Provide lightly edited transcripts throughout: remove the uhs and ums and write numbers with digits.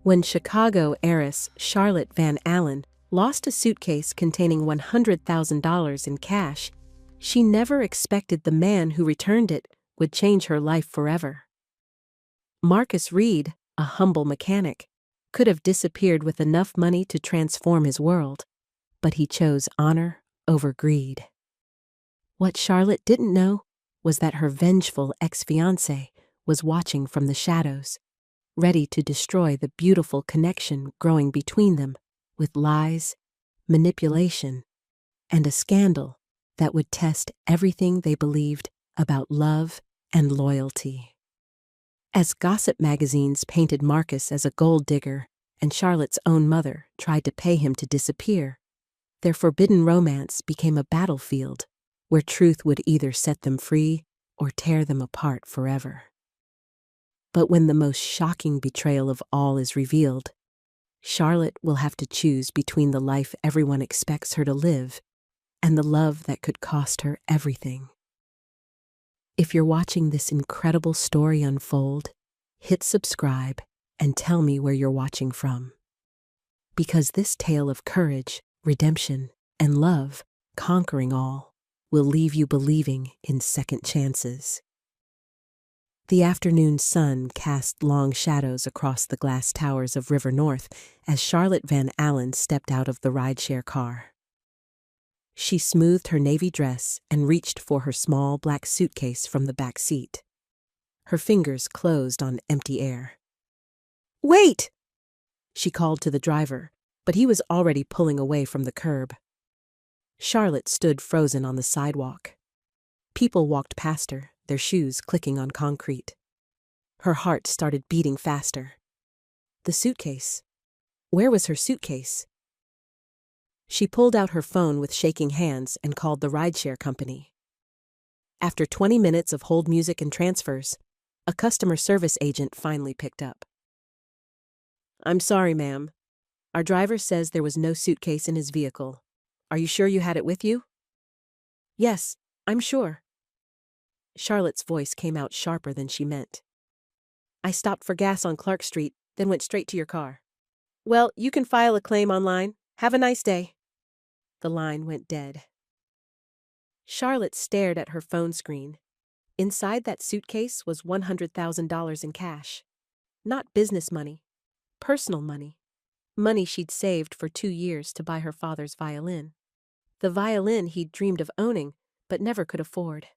When Chicago heiress Charlotte Van Allen lost a suitcase containing $100,000 in cash, she never expected the man who returned it would change her life forever. Marcus Reed, a humble mechanic, could have disappeared with enough money to transform his world, but he chose honor over greed. What Charlotte didn't know was that her vengeful ex-fiancé was watching from the shadows, ready to destroy the beautiful connection growing between them with lies, manipulation, and a scandal that would test everything they believed about love and loyalty. As gossip magazines painted Marcus as a gold digger and Charlotte's own mother tried to pay him to disappear, their forbidden romance became a battlefield where truth would either set them free or tear them apart forever. But when the most shocking betrayal of all is revealed, Charlotte will have to choose between the life everyone expects her to live and the love that could cost her everything. If you're watching this incredible story unfold, hit subscribe and tell me where you're watching from. Because this tale of courage, redemption, and love, conquering all, will leave you believing in second chances. The afternoon sun cast long shadows across the glass towers of River North as Charlotte Van Allen stepped out of the rideshare car. She smoothed her navy dress and reached for her small black suitcase from the back seat. Her fingers closed on empty air. "Wait!" she called to the driver, but he was already pulling away from the curb. Charlotte stood frozen on the sidewalk. People walked past her, their shoes clicking on concrete. Her heart started beating faster. The suitcase. Where was her suitcase? She pulled out her phone with shaking hands and called the rideshare company. After 20 minutes of hold music and transfers, a customer service agent finally picked up. "I'm sorry, ma'am. Our driver says there was no suitcase in his vehicle. Are you sure you had it with you?" "Yes, I'm sure." Charlotte's voice came out sharper than she meant. "I stopped for gas on Clark Street, then went straight to your car." "Well, you can file a claim online. Have a nice day." The line went dead. Charlotte stared at her phone screen. Inside that suitcase was $100,000 in cash. Not business money, personal money. Money she'd saved for 2 years to buy her father's violin. The violin he'd dreamed of owning, but never could afford.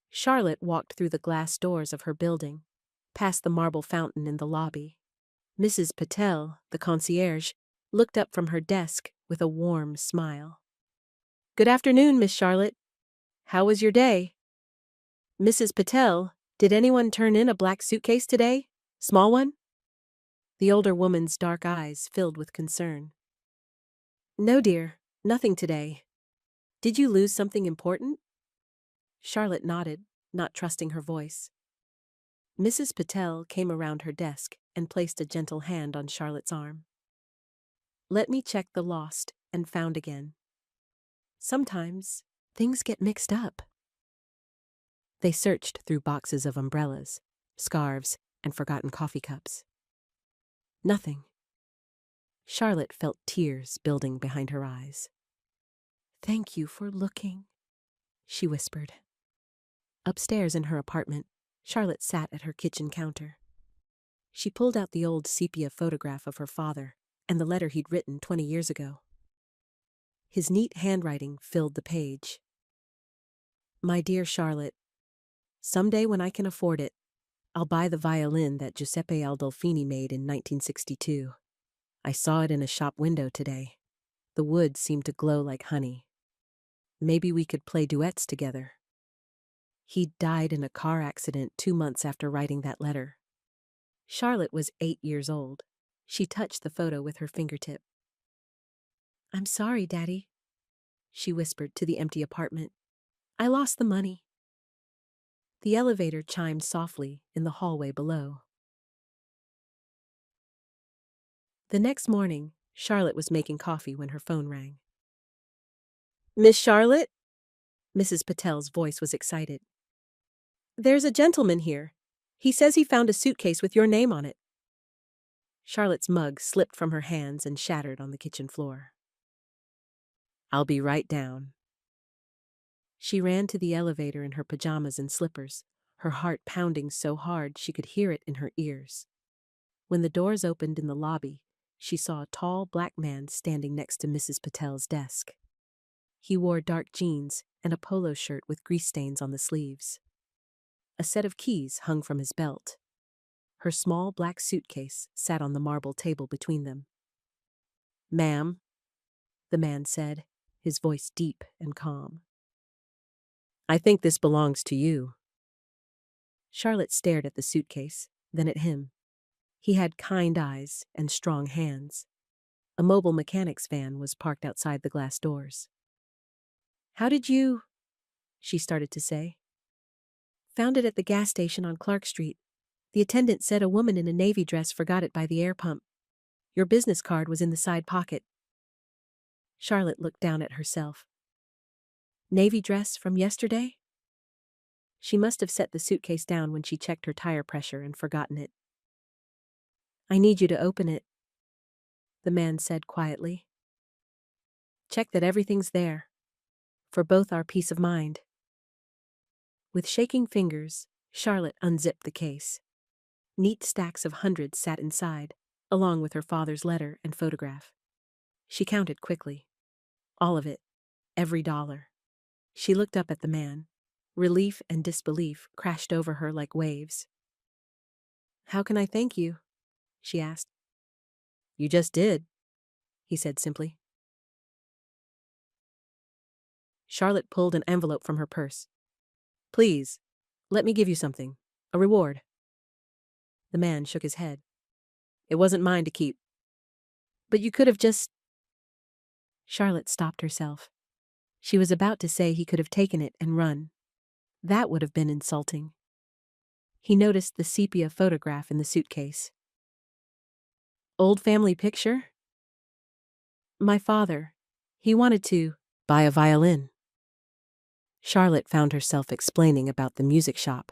Charlotte walked through the glass doors of her building, past the marble fountain in the lobby. Mrs. Patel, the concierge, looked up from her desk with a warm smile. "Good afternoon, Miss Charlotte. How was your day?" "Mrs. Patel, did anyone turn in a black suitcase today? Small one?" The older woman's dark eyes filled with concern. "No, dear, nothing today. Did you lose something important?" Charlotte nodded, not trusting her voice. Mrs. Patel came around her desk and placed a gentle hand on Charlotte's arm. "Let me check the lost and found again. Sometimes things get mixed up." They searched through boxes of umbrellas, scarves, and forgotten coffee cups. Nothing. Charlotte felt tears building behind her eyes. "Thank you for looking," she whispered. Upstairs in her apartment, Charlotte sat at her kitchen counter. She pulled out the old sepia photograph of her father and the letter he'd written 20 years ago. His neat handwriting filled the page. "My dear Charlotte, someday when I can afford it, I'll buy the violin that Giuseppe Aldolfini made in 1962. I saw it in a shop window today. The wood seemed to glow like honey. Maybe we could play duets together." He died in a car accident 2 months after writing that letter. Charlotte was 8 years old. She touched the photo with her fingertip. "I'm sorry, Daddy," she whispered to the empty apartment. "I lost the money." The elevator chimed softly in the hallway below. The next morning, Charlotte was making coffee when her phone rang. "Miss Charlotte?" Mrs. Patel's voice was excited. "There's a gentleman here. He says he found a suitcase with your name on it." Charlotte's mug slipped from her hands and shattered on the kitchen floor. "I'll be right down." She ran to the elevator in her pajamas and slippers, her heart pounding so hard she could hear it in her ears. When the doors opened in the lobby, she saw a tall black man standing next to Mrs. Patel's desk. He wore dark jeans and a polo shirt with grease stains on the sleeves. A set of keys hung from his belt. Her small black suitcase sat on the marble table between them. "Ma'am," the man said, his voice deep and calm. "I think this belongs to you." Charlotte stared at the suitcase, then at him. He had kind eyes and strong hands. A mobile mechanic's van was parked outside the glass doors. "How did you—" she started to say. "Found it at the gas station on Clark Street. The attendant said a woman in a navy dress forgot it by the air pump. Your business card was in the side pocket." Charlotte looked down at herself. Navy dress from yesterday? She must have set the suitcase down when she checked her tire pressure and forgotten it. "I need you to open it," the man said quietly. "Check that everything's there, for both our peace of mind." With shaking fingers, Charlotte unzipped the case. Neat stacks of hundreds sat inside, along with her father's letter and photograph. She counted quickly. All of it, every dollar. She looked up at the man. Relief and disbelief crashed over her like waves. "How can I thank you?" she asked. "You just did," he said simply. Charlotte pulled an envelope from her purse. "Please, let me give you something. A reward." The man shook his head. "It wasn't mine to keep." "But you could have just—" Charlotte stopped herself. She was about to say he could have taken it and run. That would have been insulting. He noticed the sepia photograph in the suitcase. "Old family picture?" "My father. He wanted to buy a violin." Charlotte found herself explaining about the music shop,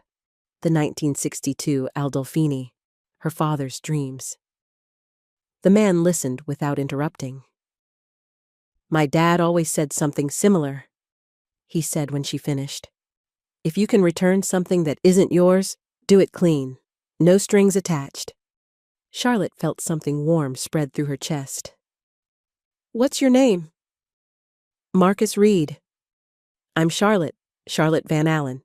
the 1962 Aldolfini, her father's dreams. The man listened without interrupting. "My dad always said something similar," he said when she finished. "If you can return something that isn't yours, do it clean. No strings attached." Charlotte felt something warm spread through her chest. "What's your name?" "Marcus Reed." "I'm Charlotte, Charlotte Van Allen."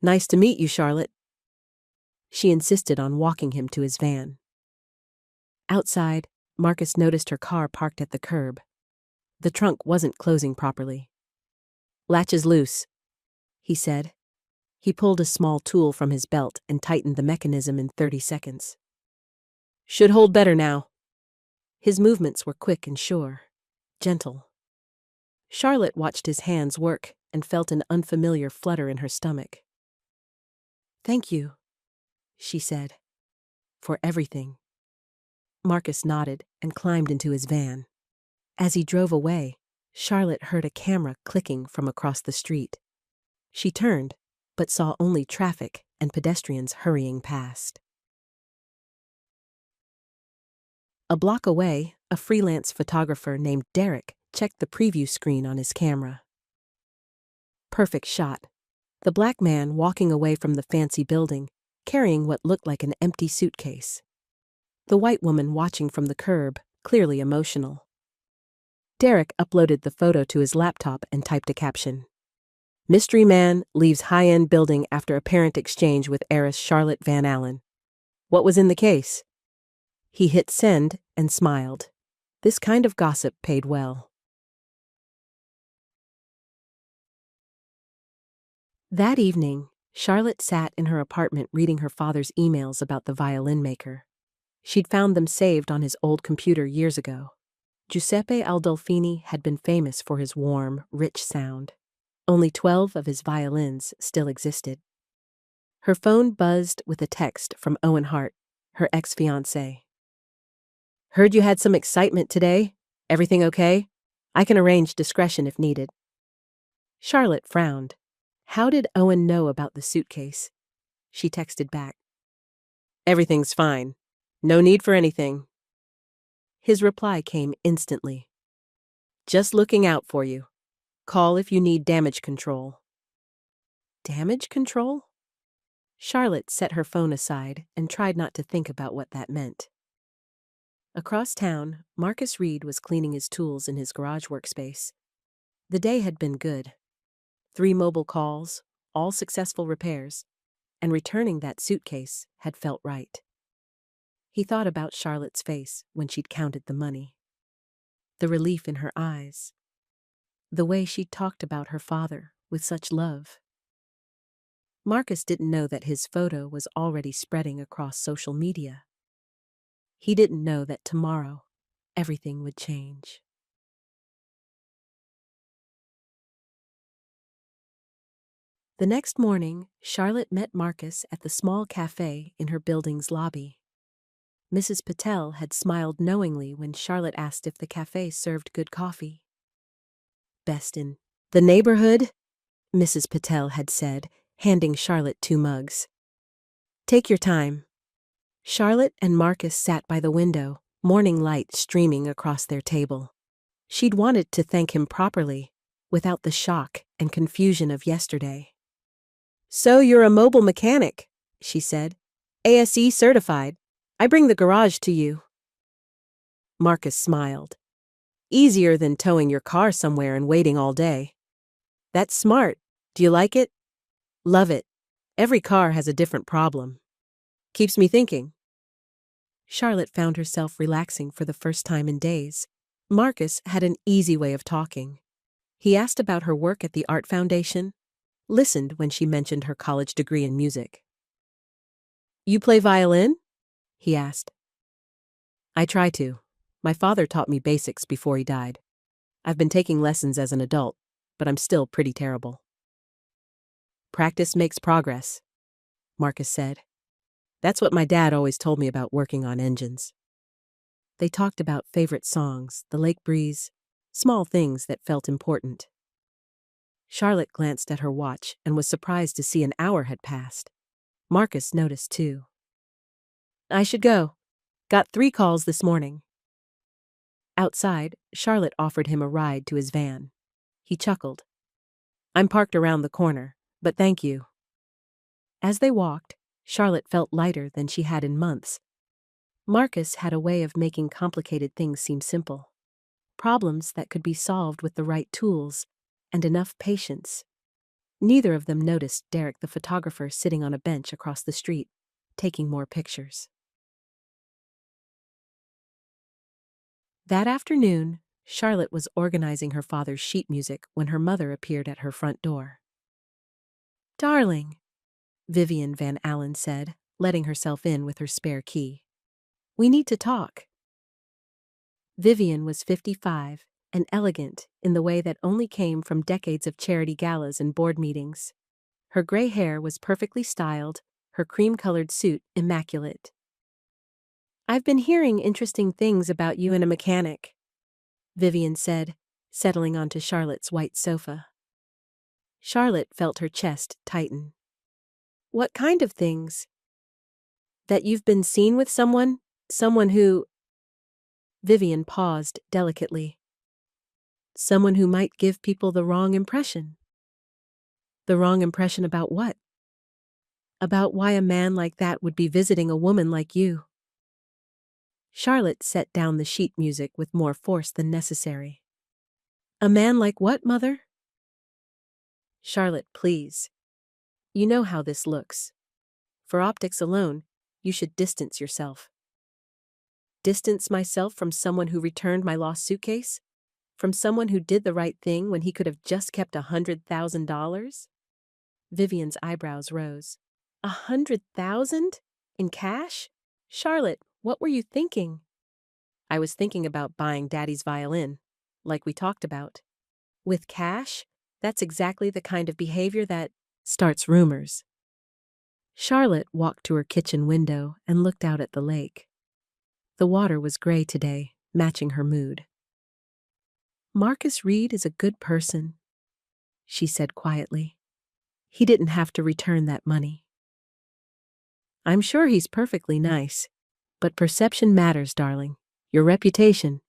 "Nice to meet you, Charlotte." She insisted on walking him to his van. Outside, Marcus noticed her car parked at the curb. The trunk wasn't closing properly. "Latch is loose," he said. He pulled a small tool from his belt and tightened the mechanism in 30 seconds. "Should hold better now." His movements were quick and sure, gentle. Charlotte watched his hands work and felt an unfamiliar flutter in her stomach. "Thank you," she said, "for everything." Marcus nodded and climbed into his van. As he drove away, Charlotte heard a camera clicking from across the street. She turned, but saw only traffic and pedestrians hurrying past. A block away, a freelance photographer named Derek checked the preview screen on his camera. Perfect shot. The black man walking away from the fancy building, carrying what looked like an empty suitcase. The white woman watching from the curb, clearly emotional. Derek uploaded the photo to his laptop and typed a caption. "Mystery man leaves high-end building after apparent exchange with heiress Charlotte Van Allen. What was in the case?" He hit send and smiled. This kind of gossip paid well. That evening, Charlotte sat in her apartment reading her father's emails about the violin maker. She'd found them saved on his old computer years ago. Giuseppe Aldolfini had been famous for his warm, rich sound. Only 12 of his violins still existed. Her phone buzzed with a text from Owen Hart, her ex-fiancé. "Heard you had some excitement today. Everything okay? I can arrange discretion if needed." Charlotte frowned. How did Owen know about the suitcase? She texted back. "Everything's fine. No need for anything. His reply came instantly. Just looking out for you. Call if you need damage control. Damage control? Charlotte set her phone aside and tried not to think about what that meant. Across town, Marcus Reed was cleaning his tools in his garage workspace. The day had been good. 3 mobile calls, all successful repairs, and returning that suitcase had felt right. He thought about Charlotte's face when she'd counted the money. The relief in her eyes. The way she talked about her father with such love. Marcus didn't know that his photo was already spreading across social media. He didn't know that tomorrow, everything would change. The next morning, Charlotte met Marcus at the small cafe in her building's lobby. Mrs. Patel had smiled knowingly when Charlotte asked if the cafe served good coffee. Best in the neighborhood, Mrs. Patel had said, handing Charlotte 2 mugs. Take your time. Charlotte and Marcus sat by the window, morning light streaming across their table. She'd wanted to thank him properly, without the shock and confusion of yesterday. So you're a mobile mechanic, she said. ASE certified. I bring the garage to you. Marcus smiled. Easier than towing your car somewhere and waiting all day. That's smart. Do you like it? Love it. Every car has a different problem. Keeps me thinking. Charlotte found herself relaxing for the first time in days. Marcus had an easy way of talking. He asked about her work at the Art Foundation, listened when she mentioned her college degree in music. You play violin? He asked. I try to. My father taught me basics before he died. I've been taking lessons as an adult, but I'm still pretty terrible. Practice makes progress, Marcus said. That's what my dad always told me about working on engines. They talked about favorite songs, the lake breeze, small things that felt important. Charlotte glanced at her watch and was surprised to see an hour had passed. Marcus noticed too. I should go. Got 3 calls this morning. Outside, Charlotte offered him a ride to his van. He chuckled. I'm parked around the corner, but thank you. As they walked, Charlotte felt lighter than she had in months. Marcus had a way of making complicated things seem simple. Problems that could be solved with the right tools and enough patience. Neither of them noticed Derek the photographer sitting on a bench across the street, taking more pictures. That afternoon, Charlotte was organizing her father's sheet music when her mother appeared at her front door. Darling, Vivian Van Allen said, letting herself in with her spare key. We need to talk. Vivian was 55 and elegant in the way that only came from decades of charity galas and board meetings. Her gray hair was perfectly styled, her cream-colored suit immaculate. I've been hearing interesting things about you and a mechanic, Vivian said, settling onto Charlotte's white sofa. Charlotte felt her chest tighten. What kind of things? That you've been seen with someone who... Vivian paused delicately. Someone who might give people the wrong impression. The wrong impression about what? About why a man like that would be visiting a woman like you. Charlotte set down the sheet music with more force than necessary. A man like what, Mother? Charlotte, please. You know how this looks. For optics alone, you should distance yourself. Distance myself from someone who returned my lost suitcase? From someone who did the right thing when he could have just kept $100,000? Vivian's eyebrows rose. 100,000? In cash? Charlotte, what were you thinking? I was thinking about buying Daddy's violin, like we talked about. With cash? That's exactly the kind of behavior that starts rumors. Charlotte walked to her kitchen window and looked out at the lake. The water was gray today, matching her mood. Marcus Reed is a good person, she said quietly. He didn't have to return that money. I'm sure he's perfectly nice, But perception matters, darling. Your reputation.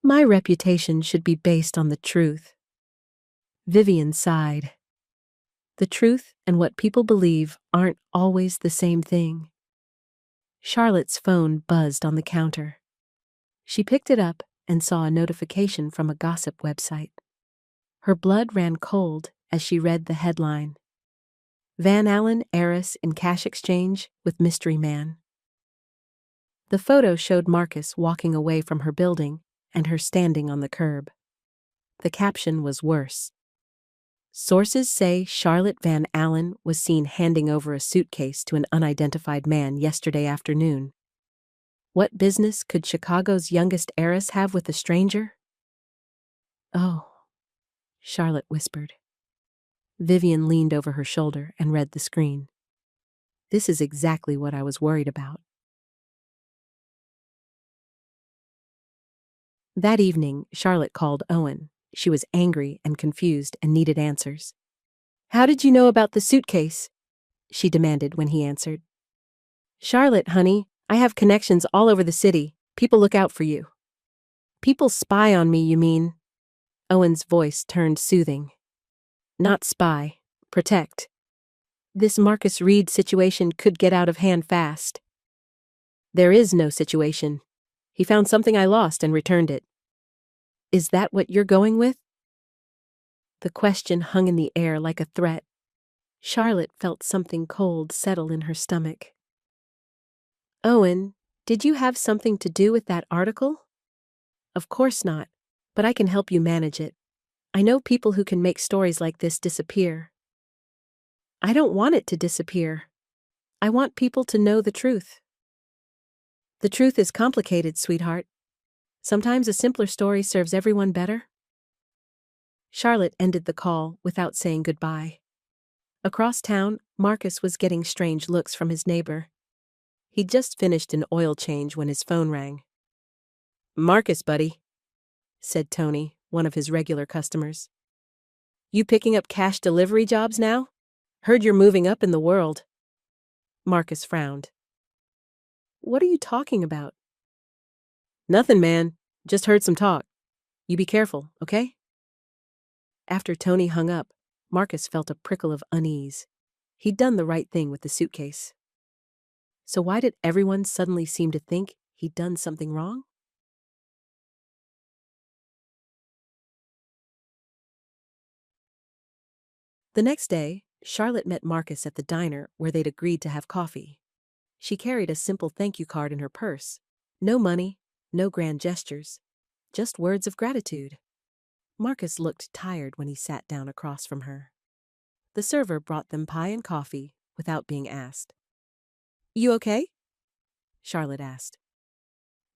My reputation should be based on the truth. Vivian sighed. The truth and what people believe aren't always the same thing. Charlotte's phone buzzed on the counter. She picked it up and saw a notification from a gossip website. Her blood ran cold as she read the headline. Van Allen heiress in cash exchange with mystery man. The photo showed Marcus walking away from her building and her standing on the curb. The caption was worse. Sources say Charlotte Van Allen was seen handing over a suitcase to an unidentified man yesterday afternoon. What business could Chicago's youngest heiress have with a stranger? Oh, Charlotte whispered. Vivian leaned over her shoulder and read the screen. This is exactly what I was worried about. That evening, Charlotte called Owen. She was angry and confused and needed answers. How did you know about the suitcase? She demanded when he answered. Charlotte, honey, I have connections all over the city. People look out for you. People spy on me, you mean? Owen's voice turned soothing. Not spy, protect. This Marcus Reed situation could get out of hand fast. There is no situation. He found something I lost and returned it. Is that what you're going with? The question hung in the air like a threat. Charlotte felt something cold settle in her stomach. Owen, did you have something to do with that article? Of course not, but I can help you manage it. I know people who can make stories like this disappear. I don't want it to disappear. I want people to know the truth. The truth is complicated, sweetheart. Sometimes a simpler story serves everyone better. Charlotte ended the call without saying goodbye. Across town, Marcus was getting strange looks from his neighbor. He'd just finished an oil change when his phone rang. Marcus, buddy, said Tony, one of his regular customers. You picking up cash delivery jobs now? Heard you're moving up in the world. Marcus frowned. What are you talking about? Nothing, man. Just heard some talk. You be careful, okay? After Tony hung up, Marcus felt a prickle of unease. He'd done the right thing with the suitcase. So why did everyone suddenly seem to think he'd done something wrong? The next day, Charlotte met Marcus at the diner where they'd agreed to have coffee. She carried a simple thank you card in her purse. No money, no grand gestures, just words of gratitude. Marcus looked tired when he sat down across from her. The server brought them pie and coffee without being asked. You okay? Charlotte asked.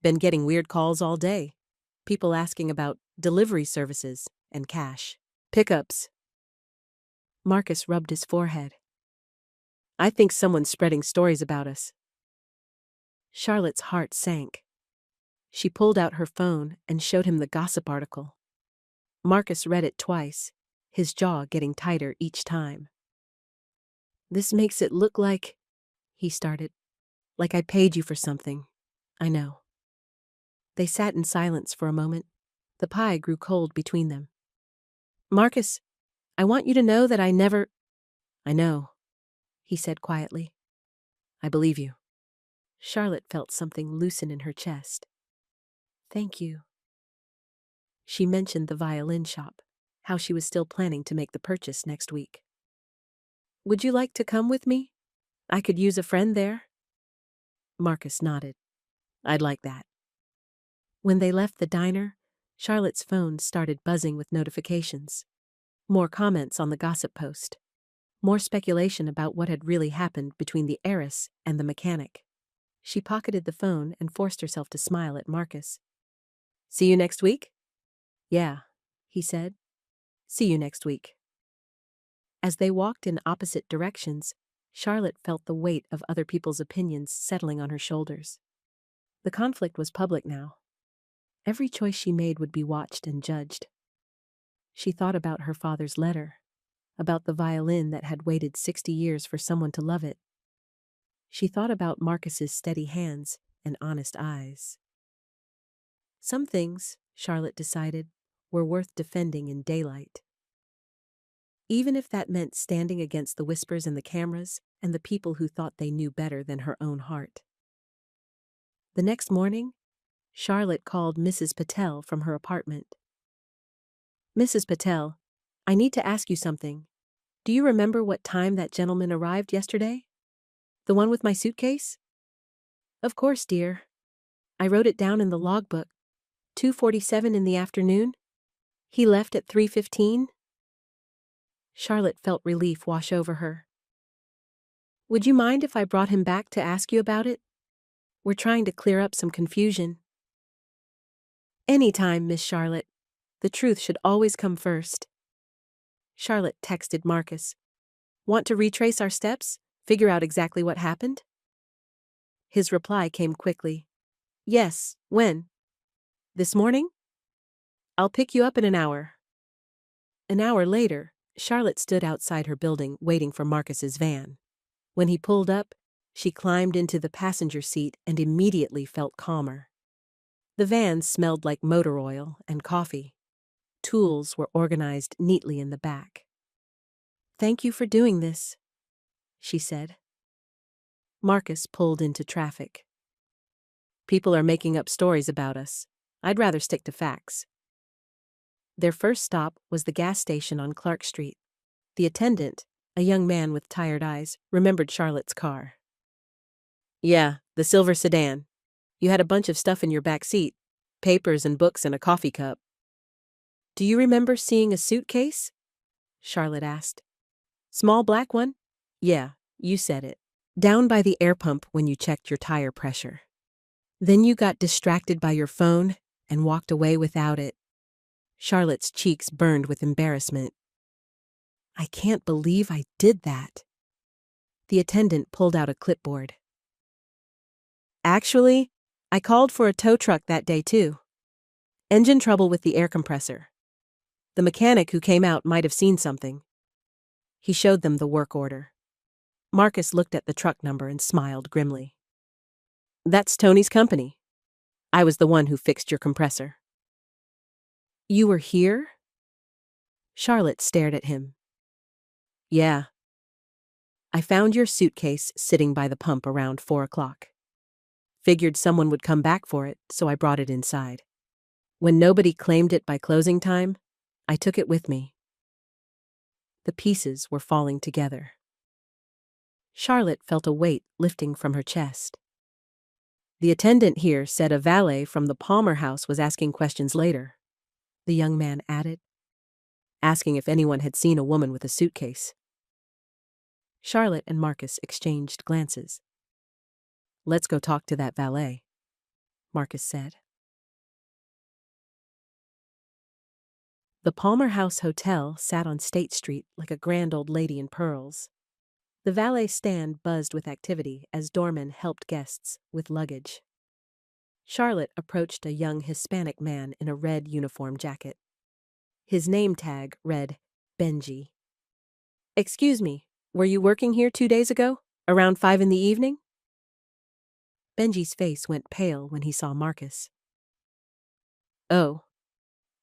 Been getting weird calls all day. People asking about delivery services and cash. Pickups. Marcus rubbed his forehead. I think someone's spreading stories about us. Charlotte's heart sank. She pulled out her phone and showed him the gossip article. Marcus read it twice, his jaw getting tighter each time. This makes it look like, he started, like I paid you for something. I know. They sat in silence for a moment. The pie grew cold between them. Marcus, I want you to know that I never... I know, he said quietly. I believe you. Charlotte felt something loosen in her chest. Thank you. She mentioned the violin shop, how she was still planning to make the purchase next week. Would you like to come with me? I could use a friend there. Marcus nodded. I'd like that. When they left the diner, Charlotte's phone started buzzing with notifications. More comments on the gossip post. More speculation about what had really happened between the heiress and the mechanic. She pocketed the phone and forced herself to smile at Marcus. See you next week? Yeah, he said. See you next week. As they walked in opposite directions, Charlotte felt the weight of other people's opinions settling on her shoulders. The conflict was public now. Every choice she made would be watched and judged. She thought about her father's letter, about the violin that had waited 60 years for someone to love it. She thought about Marcus's steady hands, and honest eyes. Some things, Charlotte decided, were worth defending in daylight, even if that meant standing against the whispers and the cameras and the people who thought they knew better than her own heart. The next morning, Charlotte called Mrs. Patel from her apartment. "Mrs. Patel, I need to ask you something. Do you remember what time that gentleman arrived yesterday? The one with my suitcase?" "Of course, dear. I wrote it down in the logbook. 2:47 in the afternoon. He left at 3:15. Charlotte felt relief wash over her. "Would you mind if I brought him back to ask you about it? We're trying to clear up some confusion." "Anytime, Miss Charlotte. The truth should always come first." Charlotte texted Marcus. "Want to retrace our steps? Figure out exactly what happened?" His reply came quickly. "Yes, when? This morning? I'll pick you up in an hour." An hour later, Charlotte stood outside her building waiting for Marcus's van. When he pulled up, she climbed into the passenger seat and immediately felt calmer. The van smelled like motor oil and coffee. Tools were organized neatly in the back. "Thank you for doing this," she said. Marcus pulled into traffic. "People are making up stories about us. I'd rather stick to facts." Their first stop was the gas station on Clark Street. The attendant, a young man with tired eyes, remembered Charlotte's car. "Yeah, the silver sedan. You had a bunch of stuff in your back seat, papers and books and a coffee cup." "Do you remember seeing a suitcase?" Charlotte asked. "Small black one?" "Yeah, you said it. Down by the air pump when you checked your tire pressure. Then you got distracted by your phone and walked away without it." Charlotte's cheeks burned with embarrassment. "I can't believe I did that." The attendant pulled out a clipboard. "Actually, I called for a tow truck that day too. Engine trouble with the air compressor. The mechanic who came out might have seen something." He showed them the work order. Marcus looked at the truck number and smiled grimly. "That's Tony's company. I was the one who fixed your compressor." "You were here?" Charlotte stared at him. "Yeah. I found your suitcase sitting by the pump around 4 o'clock. Figured someone would come back for it, so I brought it inside. When nobody claimed it by closing time, I took it with me." The pieces were falling together. Charlotte felt a weight lifting from her chest. "The attendant here said a valet from the Palmer house was asking questions later," the young man added, "asking if anyone had seen a woman with a suitcase." Charlotte and Marcus exchanged glances. "Let's go talk to that valet," Marcus said. The Palmer House Hotel sat on State Street like a grand old lady in pearls. The valet stand buzzed with activity as doormen helped guests with luggage. Charlotte approached a young Hispanic man in a red uniform jacket. His name tag read Benji. "Excuse me, were you working here 2 days ago, around 5 in the evening?" Benji's face went pale when he saw Marcus. "Oh,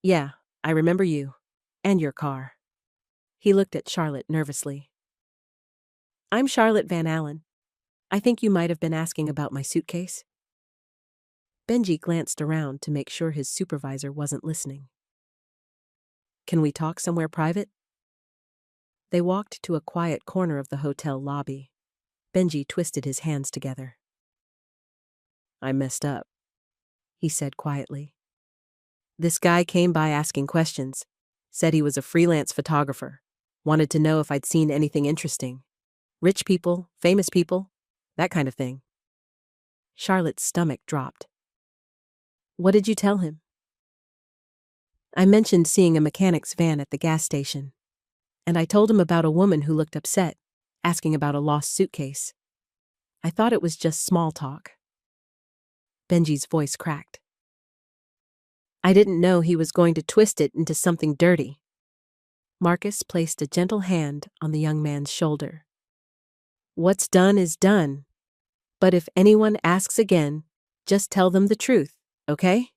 yeah, I remember you. And your car." He looked at Charlotte nervously. "I'm Charlotte Van Allen. I think you might have been asking about my suitcase." Benji glanced around to make sure his supervisor wasn't listening. "Can we talk somewhere private?" They walked to a quiet corner of the hotel lobby. Benji twisted his hands together. "I messed up," he said quietly. "This guy came by asking questions, said he was a freelance photographer, wanted to know if I'd seen anything interesting. Rich people, famous people, that kind of thing." Charlotte's stomach dropped. "What did you tell him?" "I mentioned seeing a mechanic's van at the gas station, and I told him about a woman who looked upset, asking about a lost suitcase. I thought it was just small talk." Benji's voice cracked. "I didn't know he was going to twist it into something dirty." Marcus placed a gentle hand on the young man's shoulder. "What's done is done. But if anyone asks again, Just tell them the truth, okay?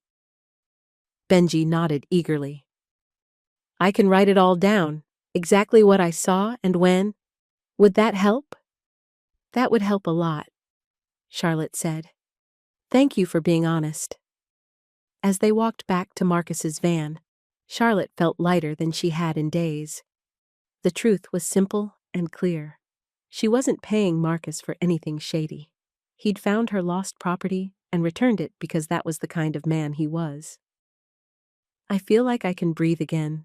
Benji nodded eagerly. I can write it all down, exactly what I saw and when. Would that help? That would help a lot, Charlotte said. Thank you for being honest. As they walked back to Marcus's van, Charlotte felt lighter than she had in days. The truth was simple and clear. She wasn't paying Marcus for anything shady. He'd found her lost property and returned it because that was the kind of man he was. I feel like I can breathe again,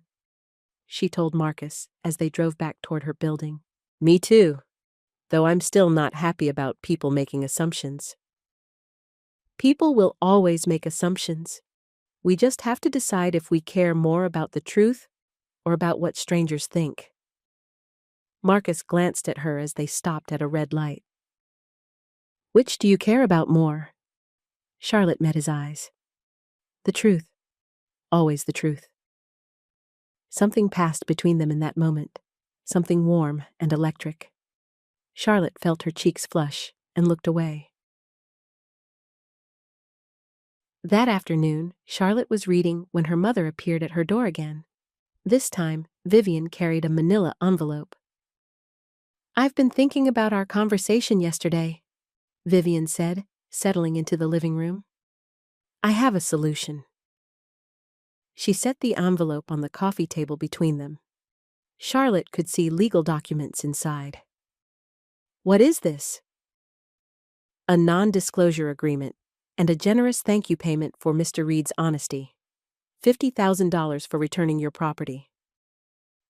she told Marcus as they drove back toward her building. Me too, though I'm still not happy about people making assumptions. People will always make assumptions. We just have to decide if we care more about the truth or about what strangers think. Marcus glanced at her as they stopped at a red light. Which do you care about more? Charlotte met his eyes. The truth. Always the truth. Something passed between them in that moment, something warm and electric. Charlotte felt her cheeks flush and looked away. That afternoon, Charlotte was reading when her mother appeared at her door again. This time, Vivian carried a manila envelope. I've been thinking about our conversation yesterday, Vivian said, settling into the living room. I have a solution. She set the envelope on the coffee table between them. Charlotte could see legal documents inside. What is this? A non-disclosure agreement and a generous thank you payment for Mr. Reed's honesty. $50,000 for returning your property.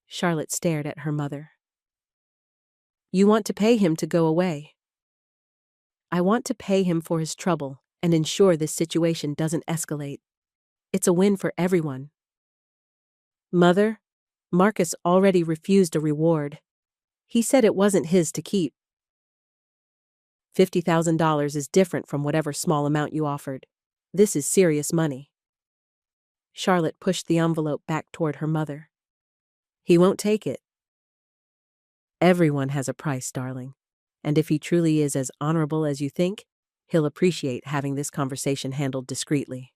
Charlotte stared at her mother. You want to pay him to go away? I want to pay him for his trouble and ensure this situation doesn't escalate. It's a win for everyone. Mother, Marcus already refused a reward. He said it wasn't his to keep. $50,000 is different from whatever small amount you offered. This is serious money. Charlotte pushed the envelope back toward her mother. He won't take it. Everyone has a price, darling. And if he truly is as honorable as you think, he'll appreciate having this conversation handled discreetly.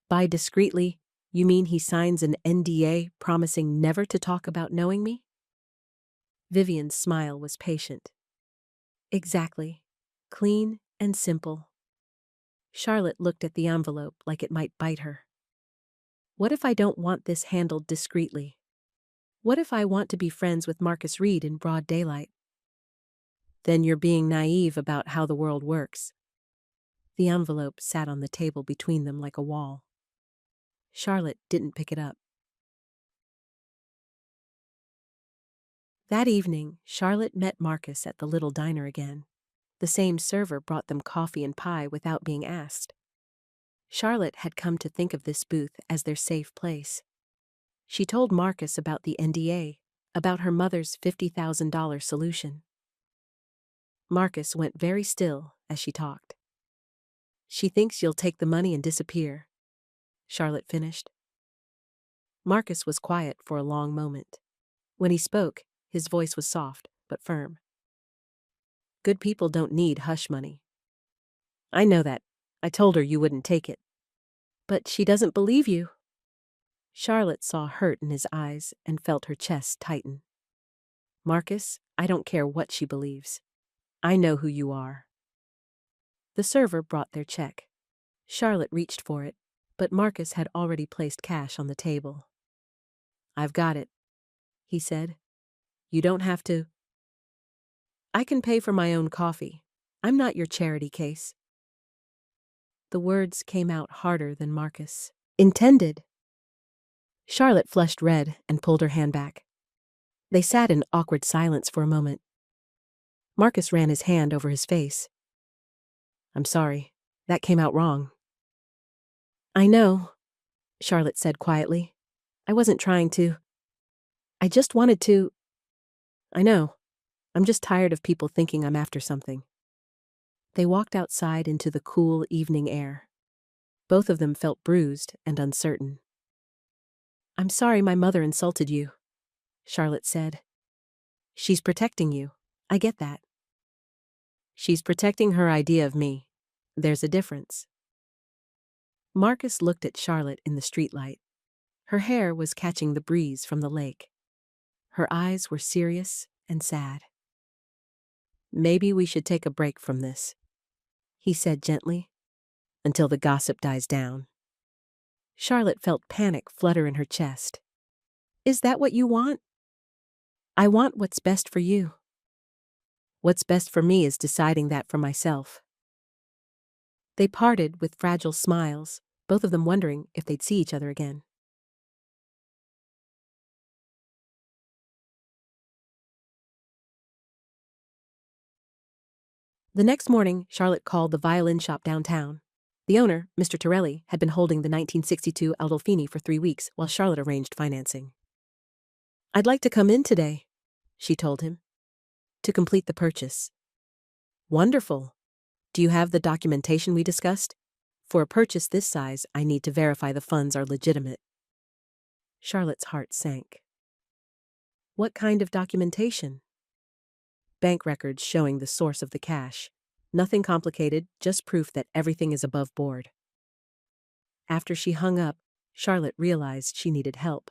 By discreetly, you mean he signs an NDA promising never to talk about knowing me? Vivian's smile was patient. Exactly. Clean and simple. Charlotte looked at the envelope like it might bite her. What if I don't want this handled discreetly? What if I want to be friends with Marcus Reed in broad daylight? Then you're being naive about how the world works. The envelope sat on the table between them like a wall. Charlotte didn't pick it up. That evening, Charlotte met Marcus at the little diner again. The same server brought them coffee and pie without being asked. Charlotte had come to think of this booth as their safe place. She told Marcus about the NDA, about her mother's $50,000 solution. Marcus went very still as she talked. She thinks you'll take the money and disappear, Charlotte finished. Marcus was quiet for a long moment. When he spoke, his voice was soft but firm. Good people don't need hush money. I know that. I told her you wouldn't take it. But she doesn't believe you. Charlotte saw hurt in his eyes and felt her chest tighten. Marcus, I don't care what she believes. I know who you are. The server brought their check. Charlotte reached for it, but Marcus had already placed cash on the table. I've got it, he said. You don't have to. I can pay for my own coffee. I'm not your charity case. The words came out harder than Marcus intended. Charlotte flushed red and pulled her hand back. They sat in awkward silence for a moment. Marcus ran his hand over his face. I'm sorry. That came out wrong. I know, Charlotte said quietly. I wasn't trying to. I just wanted to. I know. I'm just tired of people thinking I'm after something. They walked outside into the cool evening air. Both of them felt bruised and uncertain. I'm sorry my mother insulted you, Charlotte said. She's protecting you. I get that. She's protecting her idea of me. There's a difference. Marcus looked at Charlotte in the streetlight. Her hair was catching the breeze from the lake. Her eyes were serious and sad. Maybe we should take a break from this, he said gently, until the gossip dies down. Charlotte felt panic flutter in her chest. Is that what you want? I want what's best for you. What's best for me is deciding that for myself. They parted with fragile smiles, both of them wondering if they'd see each other again. The next morning, Charlotte called the violin shop downtown. The owner, Mr. Torelli, had been holding the 1962 Aldolfini for 3 weeks while Charlotte arranged financing. I'd like to come in today, she told him, to complete the purchase. Wonderful. Do you have the documentation we discussed? For a purchase this size, I need to verify the funds are legitimate. Charlotte's heart sank. What kind of documentation? Bank records showing the source of the cash. Nothing complicated, just proof that everything is above board. After she hung up, Charlotte realized she needed help.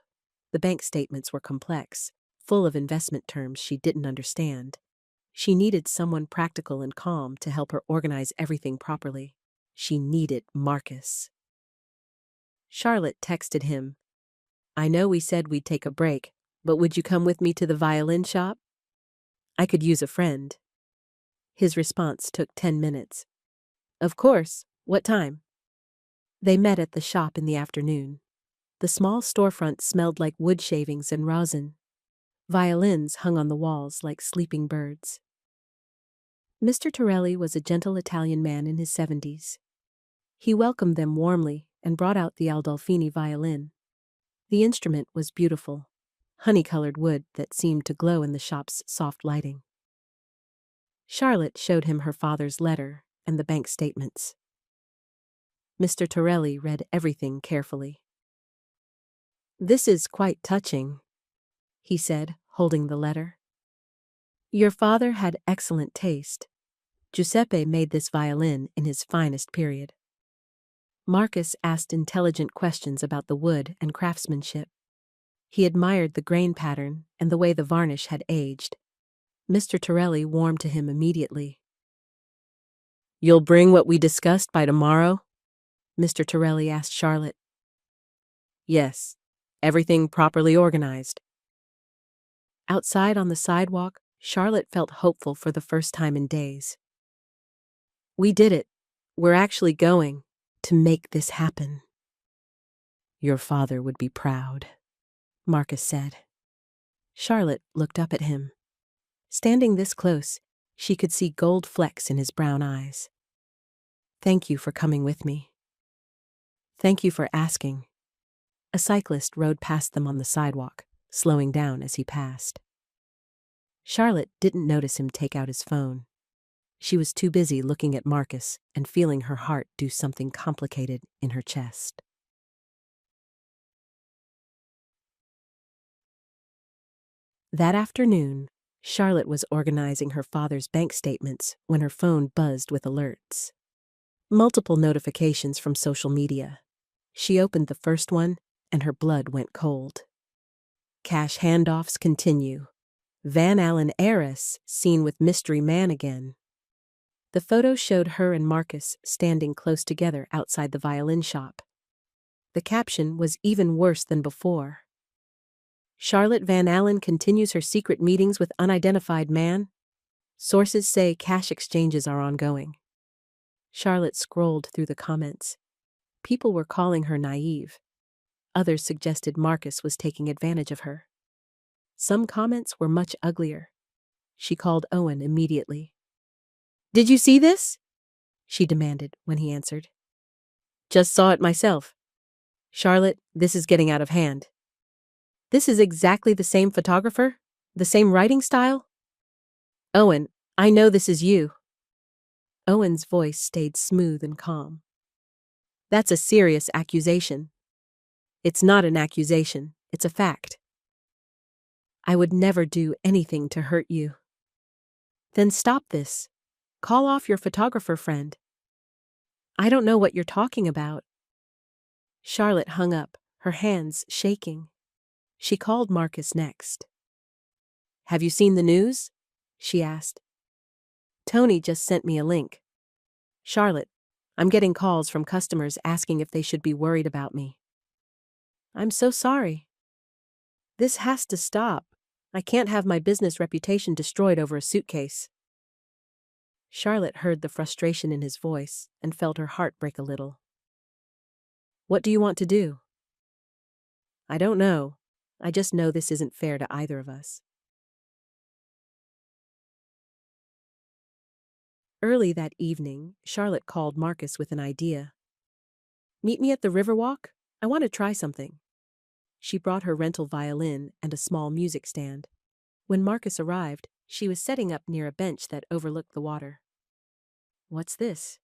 The bank statements were complex, full of investment terms she didn't understand. She needed someone practical and calm to help her organize everything properly. She needed Marcus. Charlotte texted him, I know we said we'd take a break, but would you come with me to the violin shop? I could use a friend. His response took 10 minutes. Of course. What time? They met at the shop in the afternoon. The small storefront smelled like wood shavings and rosin. Violins hung on the walls like sleeping birds. Mr. Torelli was a gentle Italian man in his 70s. He welcomed them warmly and brought out the Aldolfini violin. The instrument was beautiful, honey-colored wood that seemed to glow in the shop's soft lighting. Charlotte showed him her father's letter and the bank statements. Mr. Torelli read everything carefully. This is quite touching, he said, holding the letter. Your father had excellent taste. Giuseppe made this violin in his finest period. Marcus asked intelligent questions about the wood and craftsmanship. He admired the grain pattern and the way the varnish had aged. Mr. Torelli warmed to him immediately. You'll bring what we discussed by tomorrow? Mr. Torelli asked Charlotte. Yes, everything properly organized. Outside on the sidewalk, Charlotte felt hopeful for the first time in days. We did it. We're actually going to make this happen. Your father would be proud, Marcus said. Charlotte looked up at him. Standing this close, she could see gold flecks in his brown eyes. Thank you for coming with me. Thank you for asking. A cyclist rode past them on the sidewalk, slowing down as he passed. Charlotte didn't notice him take out his phone. She was too busy looking at Marcus and feeling her heart do something complicated in her chest. That afternoon, Charlotte was organizing her father's bank statements when her phone buzzed with alerts. Multiple notifications from social media. She opened the first one, and her blood went cold. Cash handoffs continue. Van Allen heiress seen with mystery man again. The photo showed her and Marcus standing close together outside the violin shop. The caption was even worse than before. Charlotte Van Allen continues her secret meetings with unidentified man. Sources say cash exchanges are ongoing. Charlotte scrolled through the comments. People were calling her naive. Others suggested Marcus was taking advantage of her. Some comments were much uglier. She called Owen immediately. Did you see this? She demanded when he answered. Just saw it myself. Charlotte, this is getting out of hand. This is exactly the same photographer? The same writing style? Owen, I know this is you. Owen's voice stayed smooth and calm. That's a serious accusation. It's not an accusation, it's a fact. I would never do anything to hurt you. Then stop this. Call off your photographer friend. I don't know what you're talking about. Charlotte hung up, her hands shaking. She called Marcus next. Have you seen the news? She asked. Tony just sent me a link. Charlotte, I'm getting calls from customers asking if they should be worried about me. I'm so sorry. This has to stop. I can't have my business reputation destroyed over a suitcase. Charlotte heard the frustration in his voice and felt her heart break a little. What do you want to do? I don't know. I just know this isn't fair to either of us. Early that evening, Charlotte called Marcus with an idea. Meet me at the Riverwalk? I want to try something. She brought her rental violin and a small music stand. When Marcus arrived, she was setting up near a bench that overlooked the water. What's this?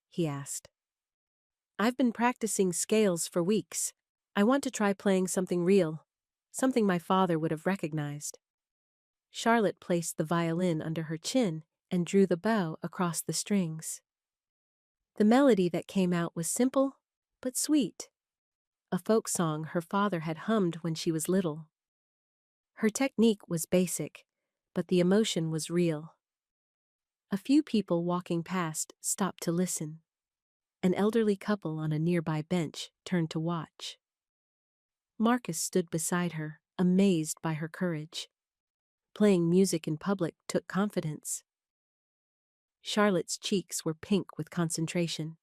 He asked. I've been practicing scales for weeks. I want to try playing something real, something my father would have recognized. Charlotte placed the violin under her chin and drew the bow across the strings. The melody that came out was simple, but sweet. A folk song her father had hummed when she was little. Her technique was basic, but the emotion was real. A few people walking past stopped to listen. An elderly couple on a nearby bench turned to watch. Marcus stood beside her, amazed by her courage. Playing music in public took confidence. Charlotte's cheeks were pink with concentration,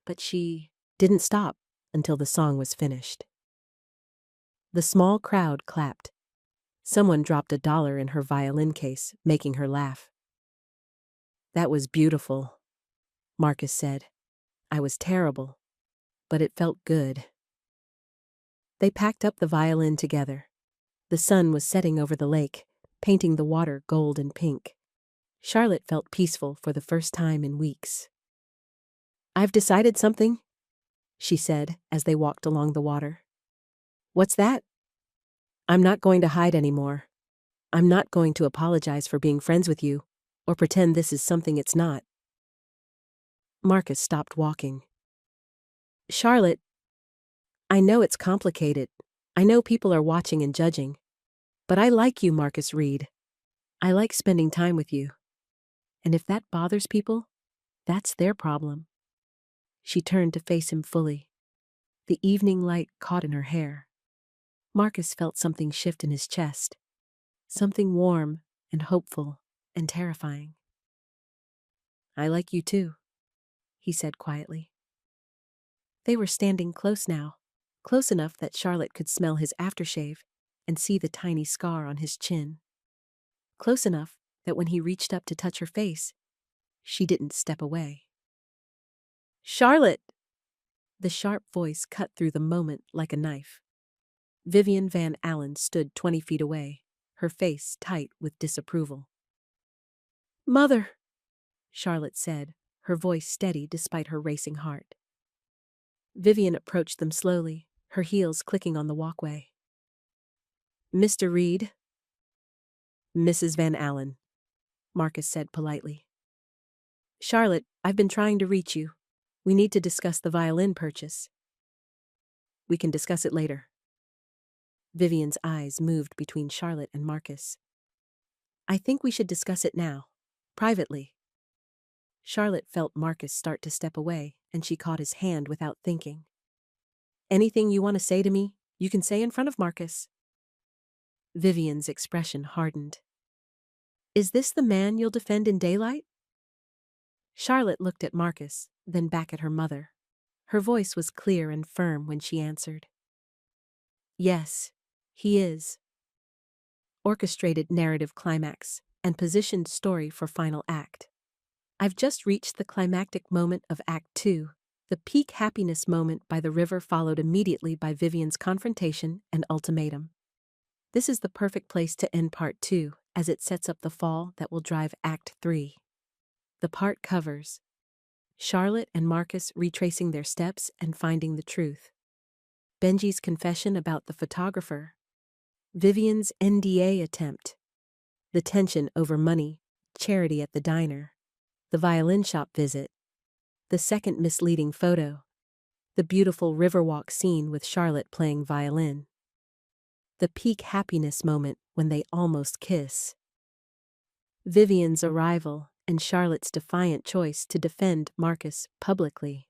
but she didn't stop until the song was finished. The small crowd clapped. Someone dropped $1 in her violin case, making her laugh. That was beautiful, Marcus said. I was terrible, but it felt good. They packed up the violin together. The sun was setting over the lake, painting the water gold and pink. Charlotte felt peaceful for the first time in weeks. I've decided something, she said as they walked along the water. What's that? I'm not going to hide anymore. I'm not going to apologize for being friends with you, or pretend this is something it's not. Marcus stopped walking. Charlotte, I know it's complicated. I know people are watching and judging. But I like you, Marcus Reed. I like spending time with you. And if that bothers people, that's their problem. She turned to face him fully. The evening light caught in her hair. Marcus felt something shift in his chest. Something warm and hopeful and terrifying. I like you too, he said quietly. They were standing close now, close enough that Charlotte could smell his aftershave and see the tiny scar on his chin. Close enough that when he reached up to touch her face, she didn't step away. Charlotte! The sharp voice cut through the moment like a knife. Vivian Van Allen stood 20 feet away, her face tight with disapproval. Mother, Charlotte said, her voice steady despite her racing heart. Vivian approached them slowly, her heels clicking on the walkway. Mr. Reed? Mrs. Van Allen, Marcus said politely. Charlotte, I've been trying to reach you. We need to discuss the violin purchase. We can discuss it later. Vivian's eyes moved between Charlotte and Marcus. I think we should discuss it now, privately. Charlotte felt Marcus start to step away, and she caught his hand without thinking. Anything you want to say to me, you can say in front of Marcus. Vivian's expression hardened. Is this the man you'll defend in daylight? Charlotte looked at Marcus, then back at her mother. Her voice was clear and firm when she answered. Yes, he is. Orchestrated narrative climax and positioned story for final act. I've just reached the climactic moment of Act 2. The peak happiness moment by the river followed immediately by Vivian's confrontation and ultimatum. This is the perfect place to end Part 2, as it sets up the fall that will drive Act 3. The part covers Charlotte and Marcus retracing their steps and finding the truth. Benji's confession about the photographer. Vivian's NDA attempt. The tension over money, charity at the diner. The violin shop visit. The second misleading photo. The beautiful Riverwalk scene with Charlotte playing violin. The peak happiness moment when they almost kiss. Vivian's arrival and Charlotte's defiant choice to defend Marcus publicly.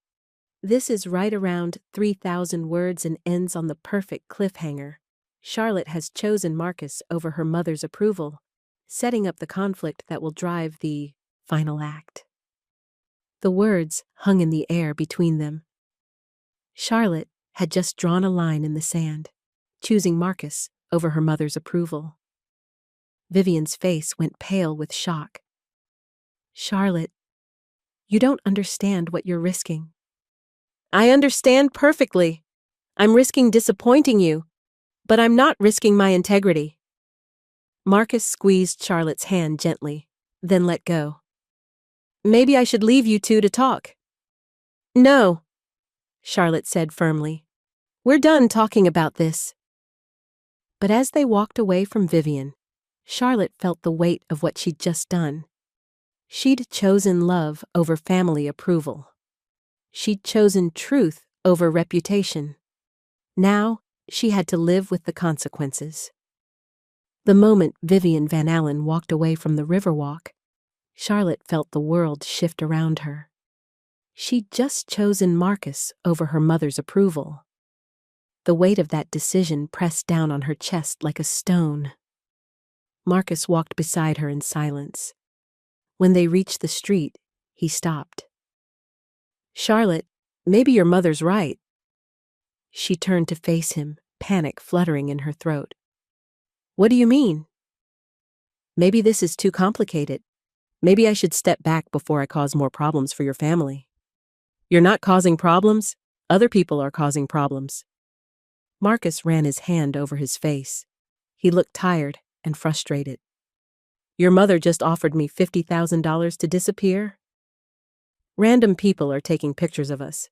This is right around 3,000 words and ends on the perfect cliffhanger. Charlotte has chosen Marcus over her mother's approval, setting up the conflict that will drive the final act. The words hung in the air between them. Charlotte had just drawn a line in the sand, choosing Marcus over her mother's approval. Vivian's face went pale with shock. Charlotte, you don't understand what you're risking. I understand perfectly. I'm risking disappointing you, but I'm not risking my integrity. Marcus squeezed Charlotte's hand gently, then let go. Maybe I should leave you two to talk. No, Charlotte said firmly. We're done talking about this. But as they walked away from Vivian, Charlotte felt the weight of what she'd just done. She'd chosen love over family approval. She'd chosen truth over reputation. Now, she had to live with the consequences. The moment Vivian Van Allen walked away from the Riverwalk, Charlotte felt the world shift around her. She'd just chosen Marcus over her mother's approval. The weight of that decision pressed down on her chest like a stone. Marcus walked beside her in silence. When they reached the street, he stopped. Charlotte, maybe your mother's right. She turned to face him, panic fluttering in her throat. What do you mean? Maybe this is too complicated. Maybe I should step back before I cause more problems for your family. You're not causing problems. Other people are causing problems. Marcus ran his hand over his face. He looked tired and frustrated. Your mother just offered me $50,000 to disappear. Random people are taking pictures of us.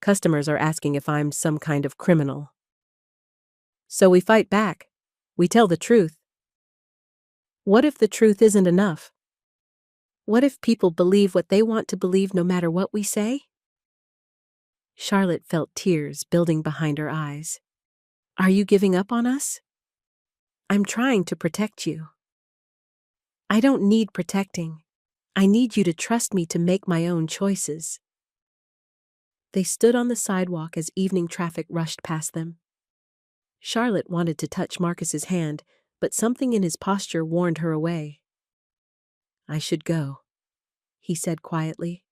Customers are asking if I'm some kind of criminal. So we fight back. We tell the truth. What if the truth isn't enough? What if people believe what they want to believe no matter what we say? Charlotte felt tears building behind her eyes. Are you giving up on us? I'm trying to protect you. I don't need protecting. I need you to trust me to make my own choices. They stood on the sidewalk as evening traffic rushed past them. Charlotte wanted to touch Marcus's hand, but something in his posture warned her away. I should go, he said quietly.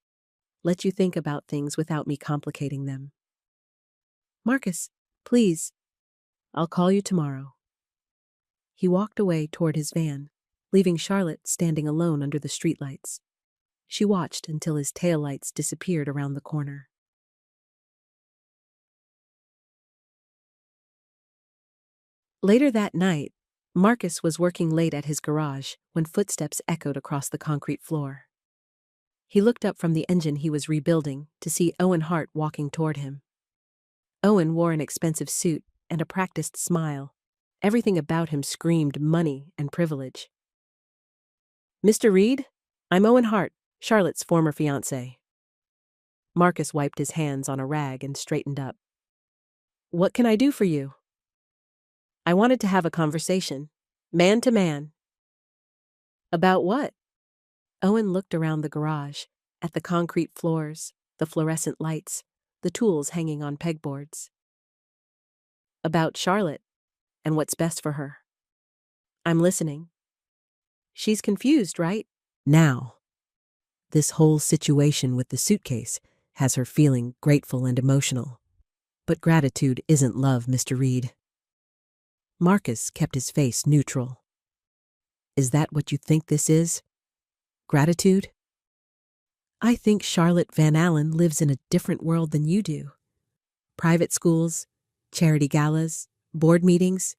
Let you think about things without me complicating them. Marcus, please. I'll call you tomorrow. He walked away toward his van, leaving Charlotte standing alone under the streetlights. She watched until his taillights disappeared around the corner. Later that night, Marcus was working late at his garage when footsteps echoed across the concrete floor. He looked up from the engine he was rebuilding to see Owen Hart walking toward him. Owen wore an expensive suit and a practiced smile. Everything about him screamed money and privilege. Mr. Reed, I'm Owen Hart, Charlotte's former fiancé. Marcus wiped his hands on a rag and straightened up. What can I do for you? I wanted to have a conversation, man to man. About what? Owen looked around the garage, at the concrete floors, the fluorescent lights, the tools hanging on pegboards. About Charlotte, and what's best for her. I'm listening. She's confused, right? Now. This whole situation with the suitcase has her feeling grateful and emotional. But gratitude isn't love, Mr. Reed. Marcus kept his face neutral. Is that what you think this is? Gratitude? I think Charlotte Van Allen lives in a different world than you do. Private schools, charity galas, board meetings.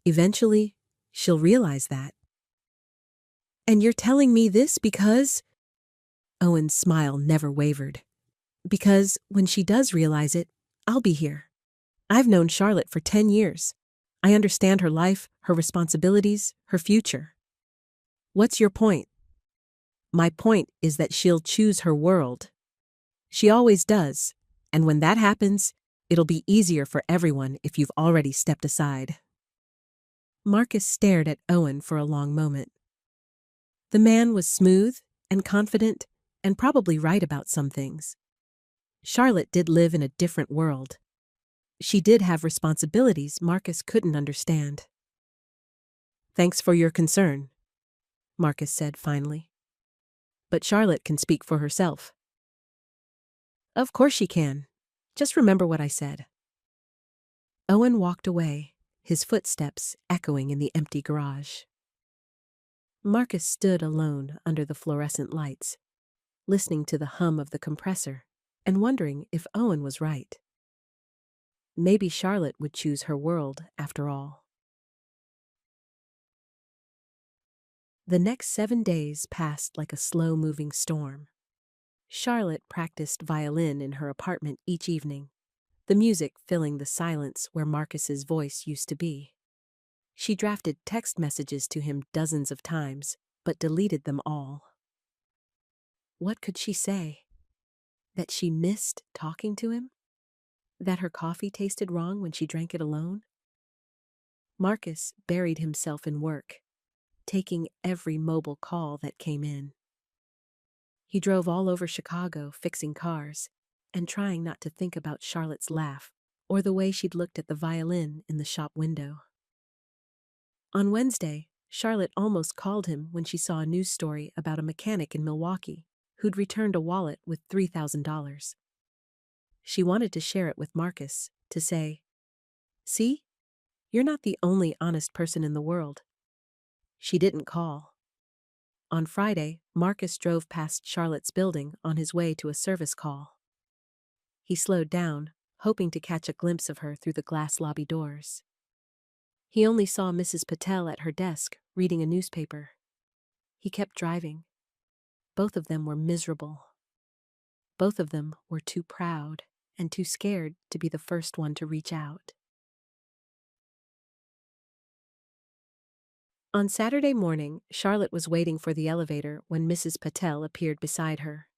Eventually, she'll realize that. And you're telling me this because... Owen's smile never wavered. Because when she does realize it, I'll be here. I've known Charlotte for 10 years. I understand her life, her responsibilities, her future. What's your point? My point is that she'll choose her world. She always does. And when that happens, it'll be easier for everyone if you've already stepped aside. Marcus stared at Owen for a long moment. The man was smooth and confident and probably right about some things. Charlotte did live in a different world. She did have responsibilities Marcus couldn't understand. "Thanks for your concern," Marcus said finally. "But Charlotte can speak for herself." "Of course she can. Just remember what I said." Owen walked away, his footsteps echoing in the empty garage. Marcus stood alone under the fluorescent lights, listening to the hum of the compressor and wondering if Owen was right. Maybe Charlotte would choose her world after all. The next 7 days passed like a slow-moving storm. Charlotte practiced violin in her apartment each evening, the music filling the silence where Marcus's voice used to be. She drafted text messages to him dozens of times, but deleted them all. What could she say? That she missed talking to him? That her coffee tasted wrong when she drank it alone? Marcus buried himself in work, taking every mobile call that came in. He drove all over Chicago fixing cars and trying not to think about Charlotte's laugh or the way she'd looked at the violin in the shop window. On Wednesday, Charlotte almost called him when she saw a news story about a mechanic in Milwaukee who'd returned a wallet with $3,000. She wanted to share it with Marcus, to say, "See? You're not the only honest person in the world." She didn't call. On Friday, Marcus drove past Charlotte's building on his way to a service call. He slowed down, hoping to catch a glimpse of her through the glass lobby doors. He only saw Mrs. Patel at her desk, reading a newspaper. He kept driving. Both of them were miserable. Both of them were too proud and too scared to be the first one to reach out. On Saturday morning, Charlotte was waiting for the elevator when Mrs. Patel appeared beside her.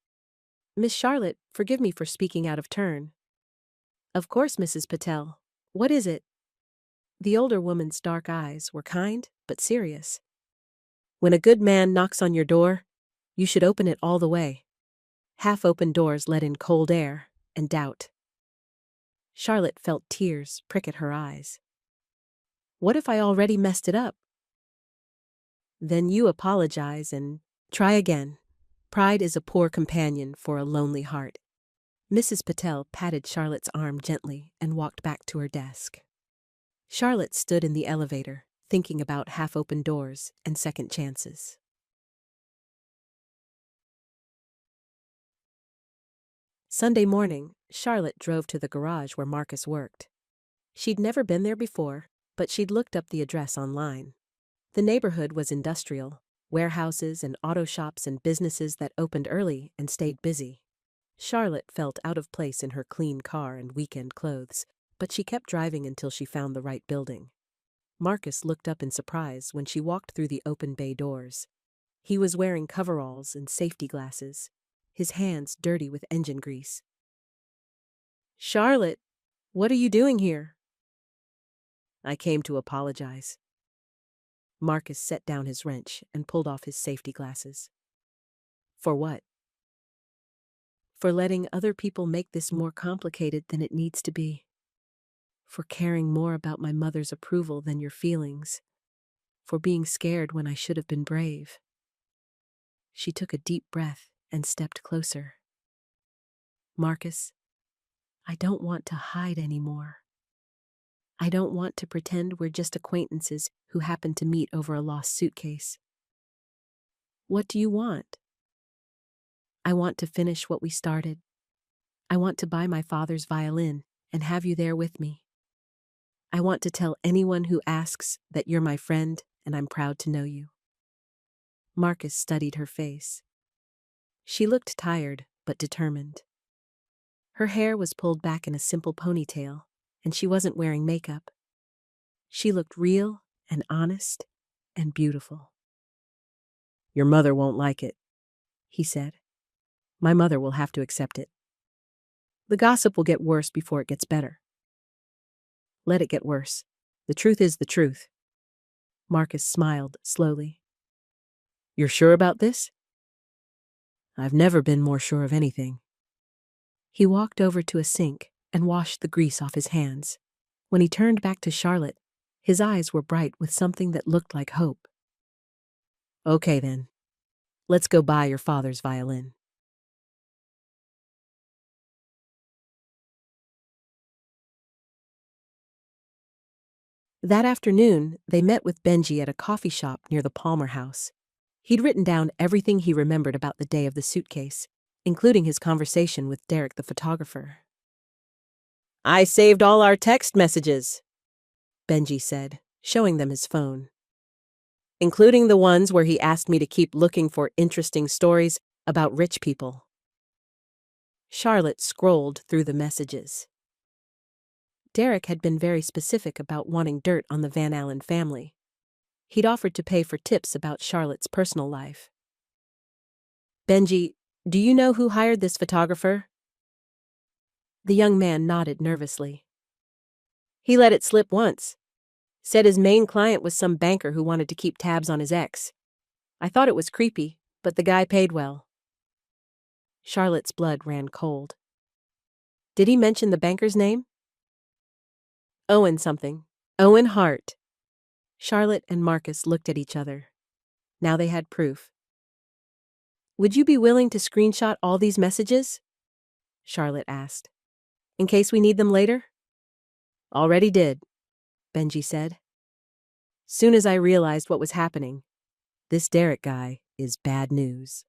"Miss Charlotte, forgive me for speaking out of turn." "Of course, Mrs. Patel. What is it?" The older woman's dark eyes were kind but serious. "When a good man knocks on your door, you should open it all the way. Half-open doors let in cold air and doubt." Charlotte felt tears prick at her eyes. "What if I already messed it up?" "Then you apologize and try again. Pride is a poor companion for a lonely heart." Mrs. Patel patted Charlotte's arm gently and walked back to her desk. Charlotte stood in the elevator, thinking about half-open doors and second chances. Sunday morning, Charlotte drove to the garage where Marcus worked. She'd never been there before, but she'd looked up the address online. The neighborhood was industrial, warehouses and auto shops and businesses that opened early and stayed busy. Charlotte felt out of place in her clean car and weekend clothes, but she kept driving until she found the right building. Marcus looked up in surprise when she walked through the open bay doors. He was wearing coveralls and safety glasses, his hands dirty with engine grease. "Charlotte, what are you doing here?" "I came to apologize." Marcus set down his wrench and pulled off his safety glasses. "For what?" "For letting other people make this more complicated than it needs to be. For caring more about my mother's approval than your feelings. For being scared when I should have been brave." She took a deep breath and stepped closer. "Marcus, I don't want to hide anymore. I don't want to pretend we're just acquaintances who happened to meet over a lost suitcase. What do you want?" "I want to finish what we started. I want to buy my father's violin and have you there with me. I want to tell anyone who asks that you're my friend and I'm proud to know you." Marcus studied her face. She looked tired but determined. Her hair was pulled back in a simple ponytail, and she wasn't wearing makeup. She looked real and honest and beautiful. "Your mother won't like it," he said. "My mother will have to accept it." The gossip will get worse before it gets better. Let it get worse. The truth is the truth. Marcus smiled slowly. You're sure about this? I've never been more sure of anything. He walked over to a sink and washed the grease off his hands. When he turned back to Charlotte, his eyes were bright with something that looked like hope. Okay then. Let's go buy your father's violin. That afternoon, they met with Benji at a coffee shop near the Palmer house. He'd written down everything he remembered about the day of the suitcase, including his conversation with Derek the photographer. I saved all our text messages, Benji said, showing them his phone. Including the ones where he asked me to keep looking for interesting stories about rich people. Charlotte scrolled through the messages. Derek had been very specific about wanting dirt on the Van Allen family. He'd offered to pay for tips about Charlotte's personal life. Benji, do you know who hired this photographer? The young man nodded nervously. He let it slip once. Said his main client was some banker who wanted to keep tabs on his ex. I thought it was creepy, but the guy paid well. Charlotte's blood ran cold. Did he mention the banker's name? Owen something. Owen Hart. Charlotte and Marcus looked at each other. Now they had proof. Would you be willing to screenshot all these messages? Charlotte asked. In case we need them later? Already did, Benji said. Soon as I realized what was happening, this Derek guy is bad news.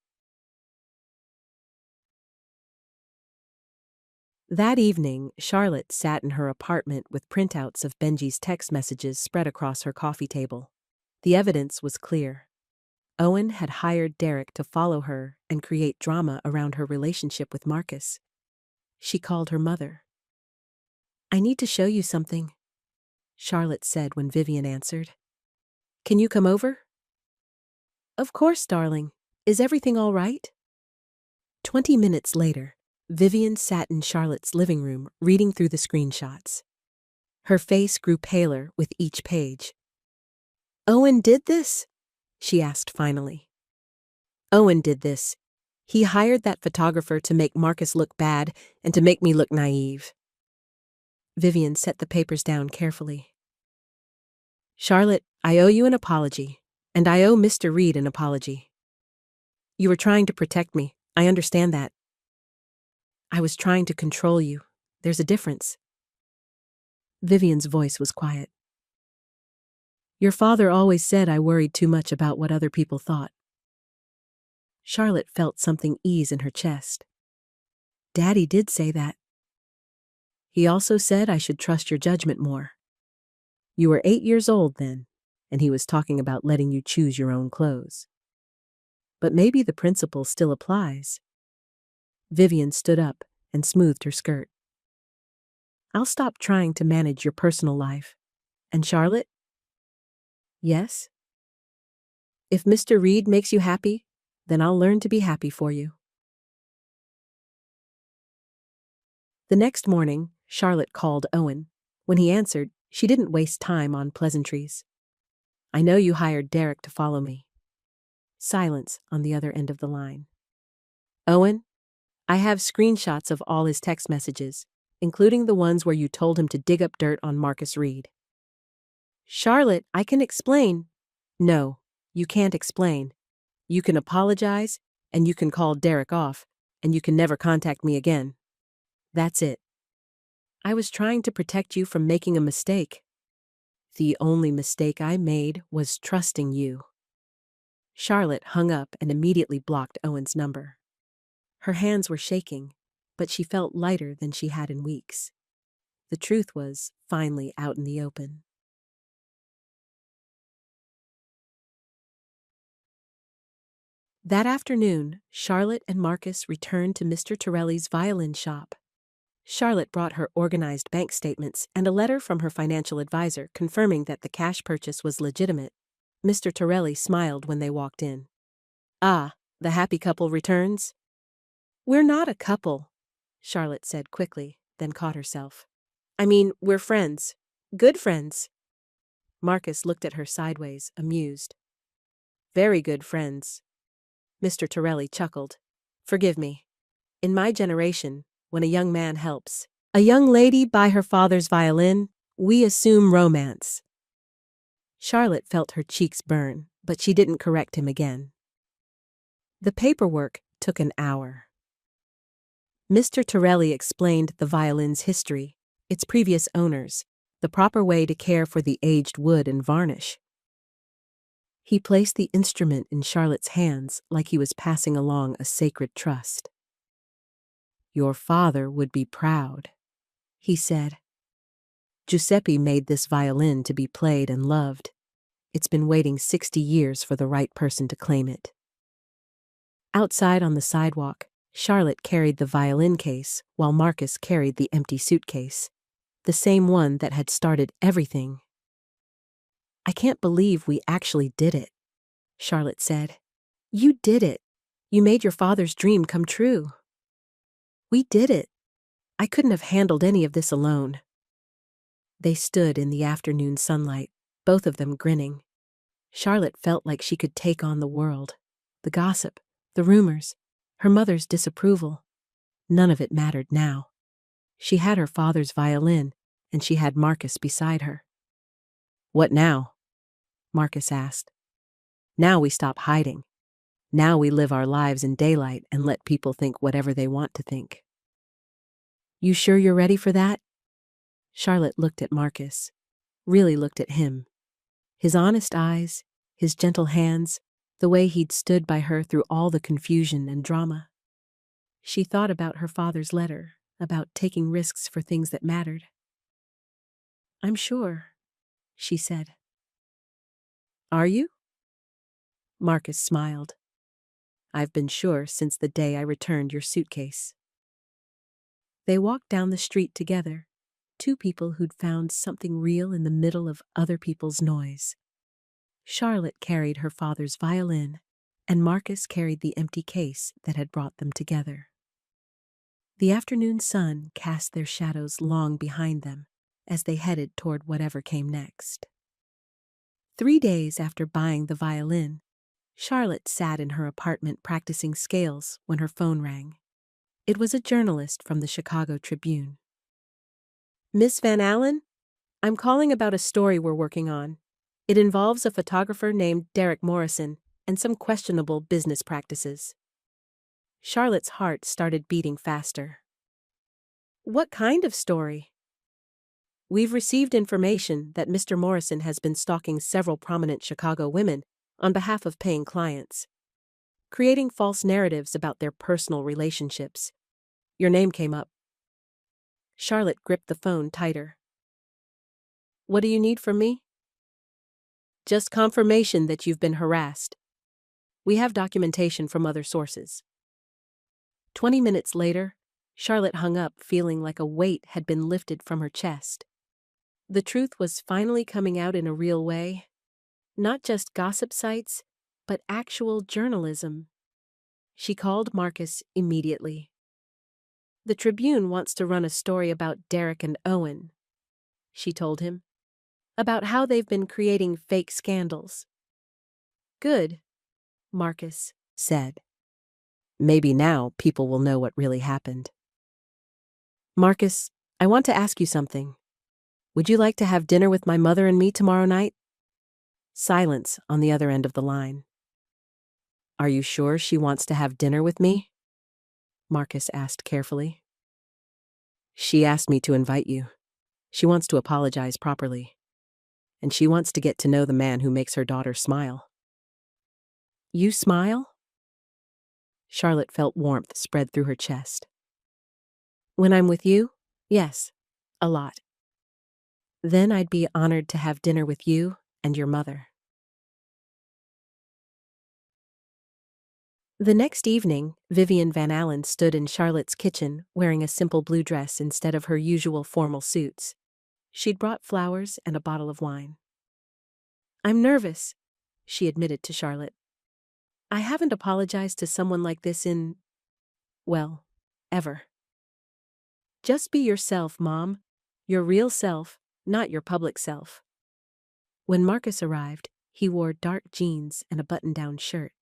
That evening, Charlotte sat in her apartment with printouts of Benji's text messages spread across her coffee table. The evidence was clear. Owen had hired Derek to follow her and create drama around her relationship with Marcus. She called her mother. I need to show you something, Charlotte said when Vivian answered. Can you come over? Of course, darling. Is everything all right? 20 minutes later, Vivian sat in Charlotte's living room reading through the screenshots. Her face grew paler with each page. Owen did this? She asked finally. Owen did this. He hired that photographer to make Marcus look bad and to make me look naive. Vivian set the papers down carefully. Charlotte, I owe you an apology, and I owe Mr. Reed an apology. You were trying to protect me. I understand that. I was trying to control you. There's a difference. Vivian's voice was quiet. Your father always said I worried too much about what other people thought. Charlotte felt something ease in her chest. Daddy did say that. He also said I should trust your judgment more. You were 8 years old then, and he was talking about letting you choose your own clothes. But maybe the principle still applies. Vivian stood up and smoothed her skirt. I'll stop trying to manage your personal life. And Charlotte? Yes? If Mr. Reed makes you happy, then I'll learn to be happy for you. The next morning, Charlotte called Owen. When he answered, she didn't waste time on pleasantries. I know you hired Derek to follow me. Silence on the other end of the line. Owen, I have screenshots of all his text messages, including the ones where you told him to dig up dirt on Marcus Reed. Charlotte, I can explain. No, you can't explain. You can apologize, and you can call Derek off, and you can never contact me again. That's it. I was trying to protect you from making a mistake. The only mistake I made was trusting you. Charlotte hung up and immediately blocked Owen's number. Her hands were shaking, but she felt lighter than she had in weeks. The truth was finally out in the open. That afternoon, Charlotte and Marcus returned to Mr. Torelli's violin shop. Charlotte brought her organized bank statements and a letter from her financial advisor confirming that the cash purchase was legitimate. Mr. Torelli smiled when they walked in. Ah, the happy couple returns? We're not a couple, Charlotte said quickly, then caught herself. I mean, we're friends. Good friends. Marcus looked at her sideways, amused. Very good friends. Mr. Torelli chuckled. Forgive me. In my generation, when a young man helps a young lady buy her father's violin, we assume romance. Charlotte felt her cheeks burn, but she didn't correct him again. The paperwork took an hour. Mr. Torelli explained the violin's history, its previous owners, the proper way to care for the aged wood and varnish. He placed the instrument in Charlotte's hands like he was passing along a sacred trust. Your father would be proud, he said. Giuseppe made this violin to be played and loved. It's been waiting 60 years for the right person to claim it. Outside on the sidewalk, Charlotte carried the violin case while Marcus carried the empty suitcase, the same one that had started everything. I can't believe we actually did it, Charlotte said. You did it. You made your father's dream come true. We did it. I couldn't have handled any of this alone. They stood in the afternoon sunlight, both of them grinning. Charlotte felt like she could take on the world. The gossip, the rumors, her mother's disapproval. None of it mattered now. She had her father's violin, and she had Marcus beside her. What now? Marcus asked. Now we stop hiding. Now we live our lives in daylight and let people think whatever they want to think. You sure you're ready for that? Charlotte looked at Marcus, really looked at him. His honest eyes, his gentle hands, the way he'd stood by her through all the confusion and drama. She thought about her father's letter, about taking risks for things that mattered. I'm sure, she said. Are you? Marcus smiled. I've been sure since the day I returned your suitcase. They walked down the street together, two people who'd found something real in the middle of other people's noise. Charlotte carried her father's violin, and Marcus carried the empty case that had brought them together. The afternoon sun cast their shadows long behind them as they headed toward whatever came next. 3 days after buying the violin, Charlotte sat in her apartment practicing scales when her phone rang. It was a journalist from the Chicago Tribune. Miss Van Allen? I'm calling about a story we're working on. It involves a photographer named Derek Morrison and some questionable business practices. Charlotte's heart started beating faster. What kind of story? We've received information that Mr. Morrison has been stalking several prominent Chicago women on behalf of paying clients, creating false narratives about their personal relationships. Your name came up. Charlotte gripped the phone tighter. What do you need from me? Just confirmation that you've been harassed. We have documentation from other sources. 20 minutes later, Charlotte hung up feeling like a weight had been lifted from her chest. The truth was finally coming out in a real way. Not just gossip sites, but actual journalism. She called Marcus immediately. The Tribune wants to run a story about Derek and Owen, she told him, about how they've been creating fake scandals. Good, Marcus said. Maybe now people will know what really happened. Marcus, I want to ask you something. Would you like to have dinner with my mother and me tomorrow night? Silence on the other end of the line. Are you sure she wants to have dinner with me? Marcus asked carefully. She asked me to invite you. She wants to apologize properly. And she wants to get to know the man who makes her daughter smile. You smile? Charlotte felt warmth spread through her chest. When I'm with you? Yes, a lot. Then I'd be honored to have dinner with you and your mother. The next evening, Vivian Van Allen stood in Charlotte's kitchen wearing a simple blue dress instead of her usual formal suits. She'd brought flowers and a bottle of wine. I'm nervous, she admitted to Charlotte. I haven't apologized to someone like this in, well, ever. Just be yourself, Mom. Your real self, not your public self. When Marcus arrived, he wore dark jeans and a button-down shirt.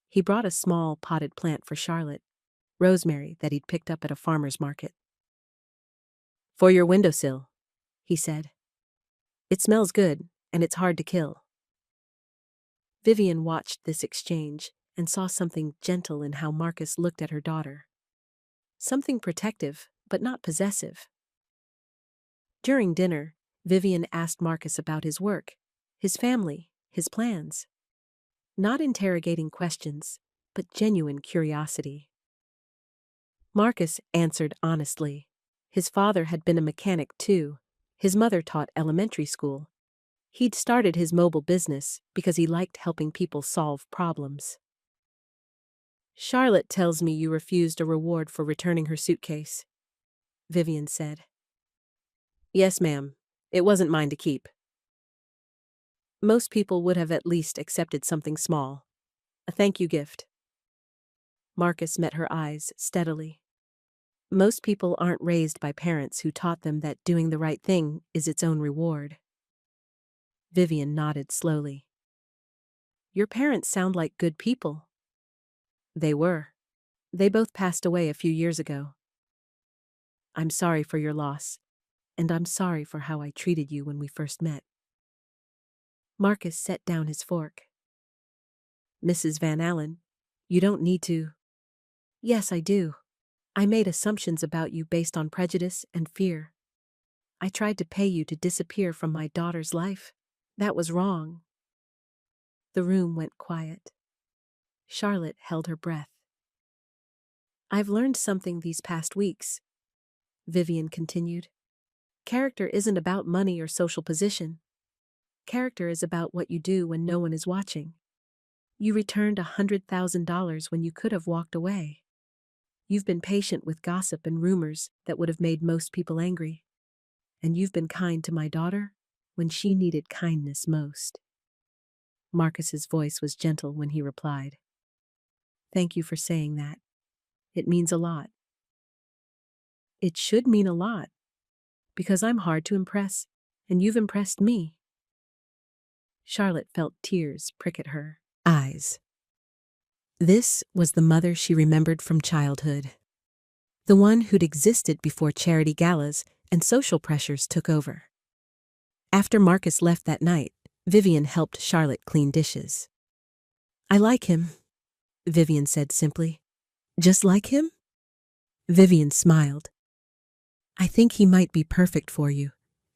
He brought a small potted plant for Charlotte, rosemary that he'd picked up at a farmer's market. For your windowsill, he said. It smells good, and it's hard to kill. Vivian watched this exchange and saw something gentle in how Marcus looked at her daughter. Something protective, but not possessive. During dinner, Vivian asked Marcus about his work, his family, his plans. Not interrogating questions, but genuine curiosity. Marcus answered honestly. His father had been a mechanic too. His mother taught elementary school. He'd started his mobile business because he liked helping people solve problems. Charlotte tells me you refused a reward for returning her suitcase, Vivian said. Yes, ma'am. It wasn't mine to keep. Most people would have at least accepted something small. A thank you gift. Marcus met her eyes steadily. Most people aren't raised by parents who taught them that doing the right thing is its own reward. Vivian nodded slowly. Your parents sound like good people. They were. They both passed away a few years ago. I'm sorry for your loss, and I'm sorry for how I treated you when we first met. Marcus set down his fork. Mrs. Van Allen, you don't need to. Yes, I do. I made assumptions about you based on prejudice and fear. I tried to pay you to disappear from my daughter's life. That was wrong. The room went quiet. Charlotte held her breath. I've learned something these past weeks, Vivian continued. Character isn't about money or social position. Character is about what you do when no one is watching. You returned $100,000 when you could have walked away. You've been patient with gossip and rumors that would have made most people angry. And you've been kind to my daughter when she needed kindness most. Marcus's voice was gentle when he replied. Thank you for saying that. It means a lot. It should mean a lot, because I'm hard to impress, and you've impressed me. Charlotte felt tears prick at her eyes. This was the mother she remembered from childhood. The one who'd existed before charity galas and social pressures took over. After Marcus left that night, Vivian helped Charlotte clean dishes. I like him, Vivian said simply. Just like him? Vivian smiled. I think he might be perfect for you,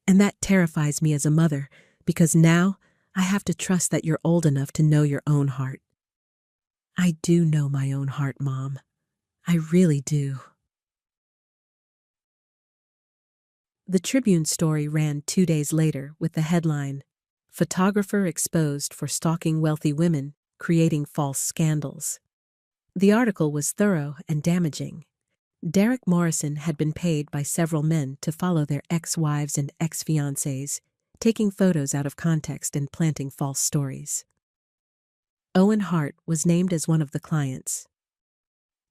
and that terrifies me as a mother, because now I have to trust that you're old enough to know your own heart. I do know my own heart, Mom. I really do. The Tribune story ran 2 days later with the headline, Photographer Exposed for Stalking Wealthy Women, Creating False Scandals. The article was thorough and damaging. Derek Morrison had been paid by several men to follow their ex-wives and ex-fiancés, taking photos out of context and planting false stories. Owen Hart was named as one of the clients.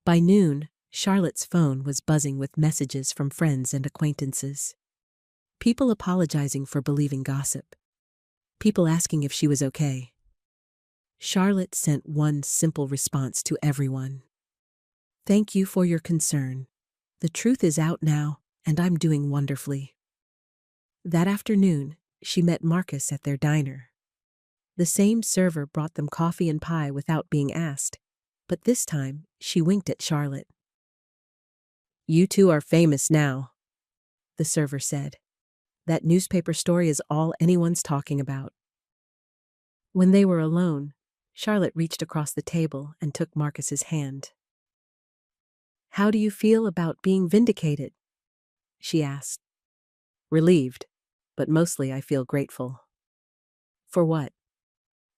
By noon, Charlotte's phone was buzzing with messages from friends and acquaintances. People apologizing for believing gossip. People asking if she was okay. Charlotte sent one simple response to everyone. Thank you for your concern. The truth is out now, and I'm doing wonderfully. That afternoon, she met Marcus at their diner. The same server brought them coffee and pie without being asked, but this time she winked at Charlotte. You two are famous now, the server said. That newspaper story is all anyone's talking about. When they were alone, Charlotte reached across the table and took Marcus's hand. How do you feel about being vindicated? She asked. Relieved, but mostly I feel grateful. For what?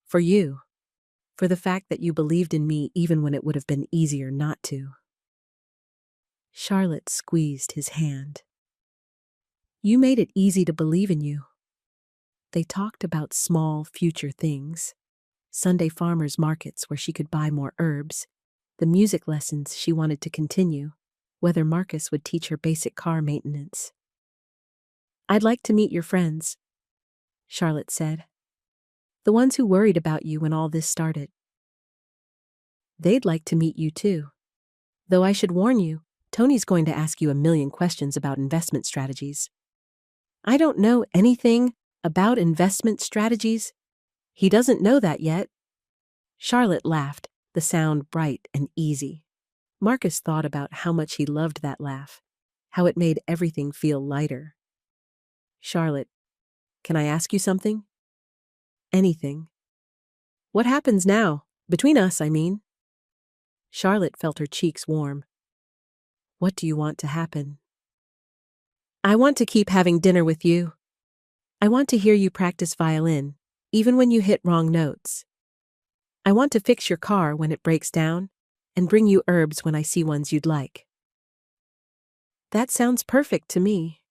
For you. For the fact that you believed in me even when it would have been easier not to. Charlotte squeezed his hand. You made it easy to believe in you. They talked about small future things. Sunday farmers markets where she could buy more herbs, the music lessons she wanted to continue, whether Marcus would teach her basic car maintenance. "I'd like to meet your friends," Charlotte said. "The ones who worried about you when all this started. They'd like to meet you too. Though I should warn you, Tony's going to ask you a million questions about investment strategies." "I don't know anything about investment strategies. He doesn't know that yet." Charlotte laughed, the sound bright and easy. Marcus thought about how much he loved that laugh, how it made everything feel lighter. "Charlotte, can I ask you something?" "Anything." "What happens now? Between us, I mean." Charlotte felt her cheeks warm. "What do you want to happen?" "I want to keep having dinner with you. I want to hear you practice violin, even when you hit wrong notes. I want to fix your car when it breaks down, and bring you herbs when I see ones you'd like." "That sounds perfect to me."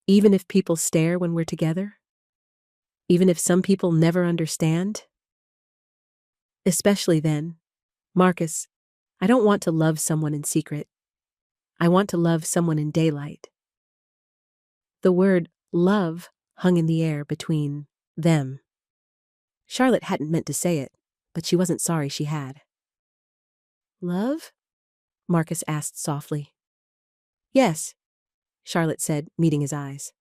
"Even if people stare when we're together? Even if some people never understand?" "Especially then. Marcus, I don't want to love someone in secret. I want to love someone in daylight." The word love hung in the air between them. Charlotte hadn't meant to say it, but she wasn't sorry she had. "Love?" Marcus asked softly. "Yes," Charlotte said, meeting his eyes.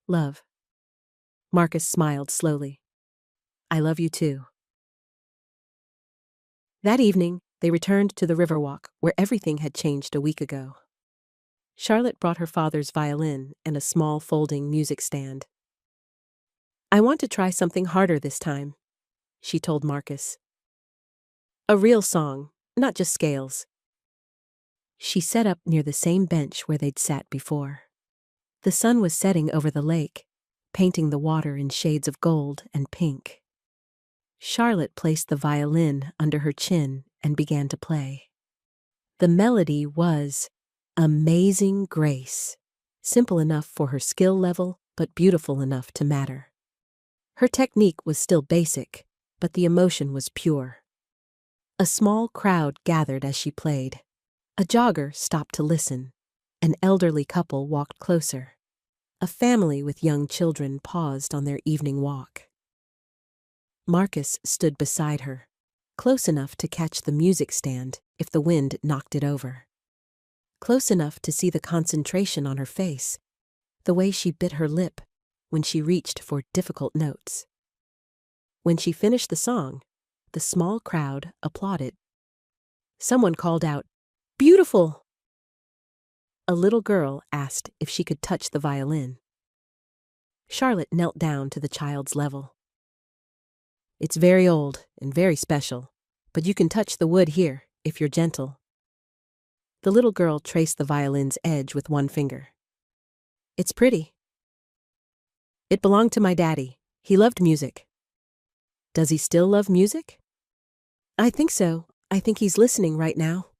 "Love." Marcus smiled slowly. "I love you too." That evening, they returned to the Riverwalk, where everything had changed a week ago. Charlotte brought her father's violin and a small folding music stand. "I want to try something harder this time," she told Marcus. "A real song, not just scales." She sat up near the same bench where they'd sat before. The sun was setting over the lake, painting the water in shades of gold and pink. Charlotte placed the violin under her chin and began to play. The melody was Amazing Grace, simple enough for her skill level, but beautiful enough to matter. Her technique was still basic, but the emotion was pure. A small crowd gathered as she played. A jogger stopped to listen. An elderly couple walked closer. A family with young children paused on their evening walk. Marcus stood beside her, close enough to catch the music stand if the wind knocked it over. Close enough to see the concentration on her face, the way she bit her lip when she reached for difficult notes. When she finished the song, the small crowd applauded. Someone called out, "Beautiful!" A little girl asked if she could touch the violin. Charlotte knelt down to the child's level. "It's very old and very special, but you can touch the wood here if you're gentle." The little girl traced the violin's edge with one finger. "It's pretty." "It belonged to my daddy. He loved music." "Does he still love music?" "I think so. I think he's listening right now."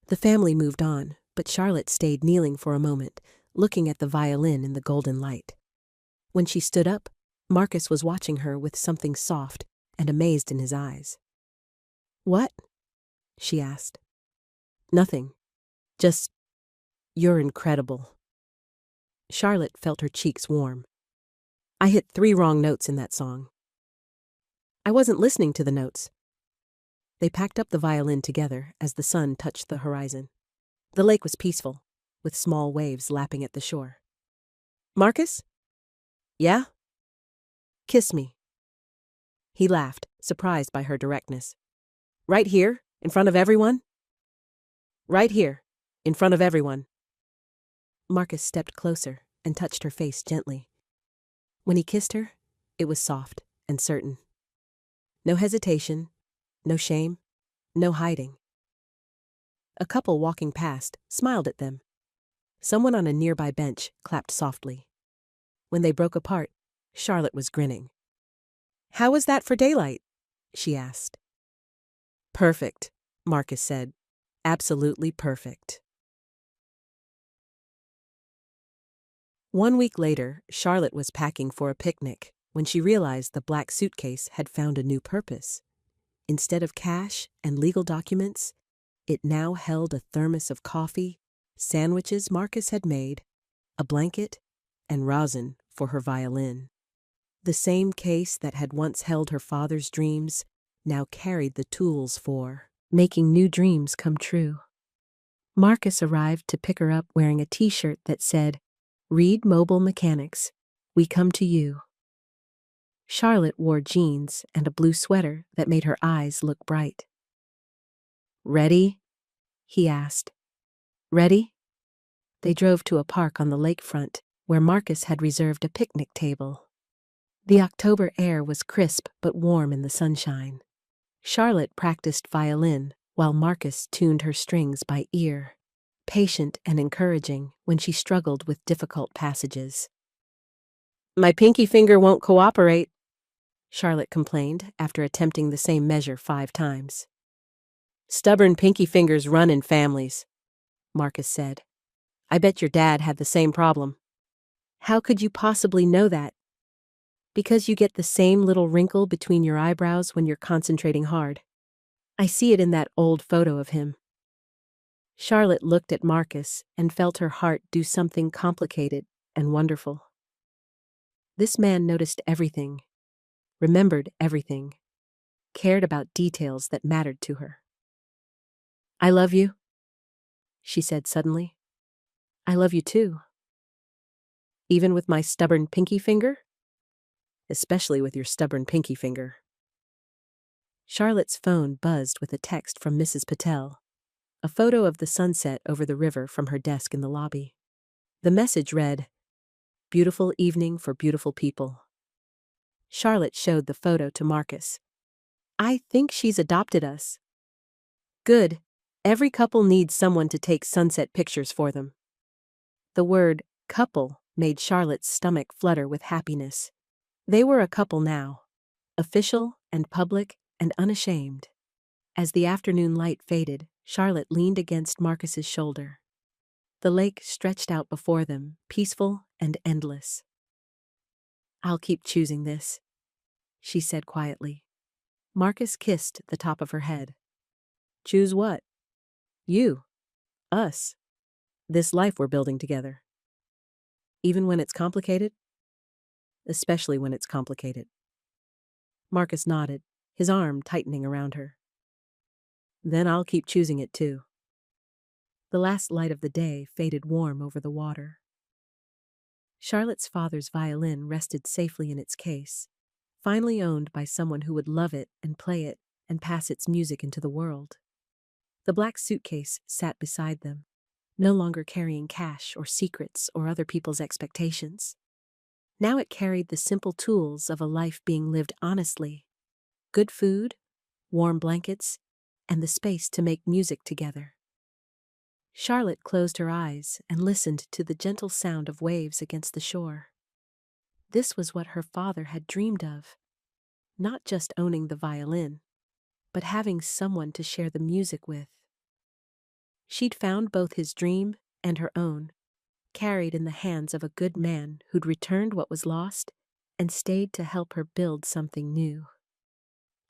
The family moved on, but Charlotte stayed kneeling for a moment, looking at the violin in the golden light. When she stood up, Marcus was watching her with something soft and amazed in his eyes. "What?" she asked. "Nothing. Just, you're incredible." Charlotte felt her cheeks warm. "I hit 3 wrong notes in that song." "I wasn't listening to the notes." They packed up the violin together as the sun touched the horizon. The lake was peaceful, with small waves lapping at the shore. "Marcus?" "Yeah?" "Kiss me." He laughed, surprised by her directness. "Right here, in front of everyone?" "Right here, in front of everyone." Marcus stepped closer and touched her face gently. When he kissed her, it was soft and certain. No hesitation, no shame, no hiding. A couple walking past smiled at them. Someone on a nearby bench clapped softly. When they broke apart, Charlotte was grinning. "How was that for daylight?" she asked. "Perfect," Marcus said. "Absolutely perfect." 1 week later, Charlotte was packing for a picnic when she realized the black suitcase had found a new purpose. Instead of cash and legal documents, It now held a thermos of coffee, sandwiches Marcus had made, a blanket, and rosin for her violin. The same case that had once held her father's dreams now carried the tools for making new dreams come true. Marcus arrived to pick her up wearing a t-shirt that said, "Reed Mobile Mechanics, we come to you." Charlotte wore jeans and a blue sweater that made her eyes look bright. "Ready?" he asked. "Ready?" They drove to a park on the lakefront where Marcus had reserved a picnic table. The October air was crisp but warm in the sunshine. Charlotte practiced violin while Marcus tuned her strings by ear, patient and encouraging when she struggled with difficult passages. "My pinky finger won't cooperate," Charlotte complained after attempting the same measure 5 times. "Stubborn pinky fingers run in families," Marcus said. "I bet your dad had the same problem." "How could you possibly know that?" "Because you get the same little wrinkle between your eyebrows when you're concentrating hard. I see it in that old photo of him." Charlotte looked at Marcus and felt her heart do something complicated and wonderful. This man noticed everything, remembered everything, cared about details that mattered to her. "I love you," she said suddenly. "I love you too." "Even with my stubborn pinky finger?" "Especially with your stubborn pinky finger." Charlotte's phone buzzed with a text from Mrs. Patel, a photo of the sunset over the river from her desk in the lobby. The message read, "Beautiful evening for beautiful people." Charlotte showed the photo to Marcus. "I think she's adopted us." "Good. Every couple needs someone to take sunset pictures for them." The word couple made Charlotte's stomach flutter with happiness. They were a couple now, official and public and unashamed. As the afternoon light faded, Charlotte leaned against Marcus's shoulder. The lake stretched out before them, peaceful and endless. "I'll keep choosing this," she said quietly. Marcus kissed the top of her head. "Choose what?" "You. Us. This life we're building together." "Even when it's complicated?" "Especially when it's complicated." Marcus nodded, his arm tightening around her. "Then I'll keep choosing it too." The last light of the day faded warm over the water. Charlotte's father's violin rested safely in its case, finally owned by someone who would love it and play it and pass its music into the world. The black suitcase sat beside them, no longer carrying cash or secrets or other people's expectations. Now it carried the simple tools of a life being lived honestly: good food, warm blankets, and the space to make music together. Charlotte closed her eyes and listened to the gentle sound of waves against the shore. This was what her father had dreamed of, not just owning the violin, but having someone to share the music with. She'd found both his dream and her own, carried in the hands of a good man who'd returned what was lost and stayed to help her build something new.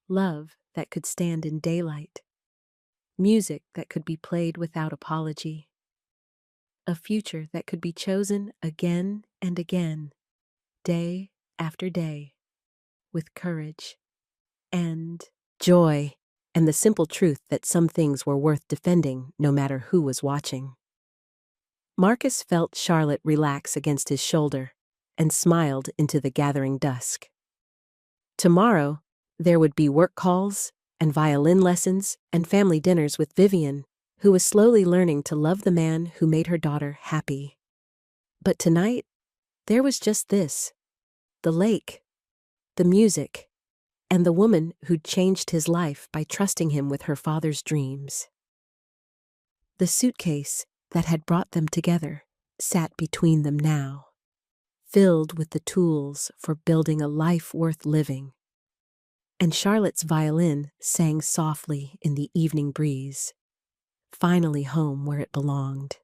Love that could stand in daylight. Music that could be played without apology. A future that could be chosen again and again, day after day, with courage and joy, and the simple truth that some things were worth defending no matter who was watching. Marcus felt Charlotte relax against his shoulder and smiled into the gathering dusk. Tomorrow, there would be work calls and violin lessons and family dinners with Vivian, who was slowly learning to love the man who made her daughter happy. But tonight, there was just this: the lake, the music, and the woman who'd changed his life by trusting him with her father's dreams. The suitcase that had brought them together sat between them now, filled with the tools for building a life worth living. And Charlotte's violin sang softly in the evening breeze, finally home where it belonged.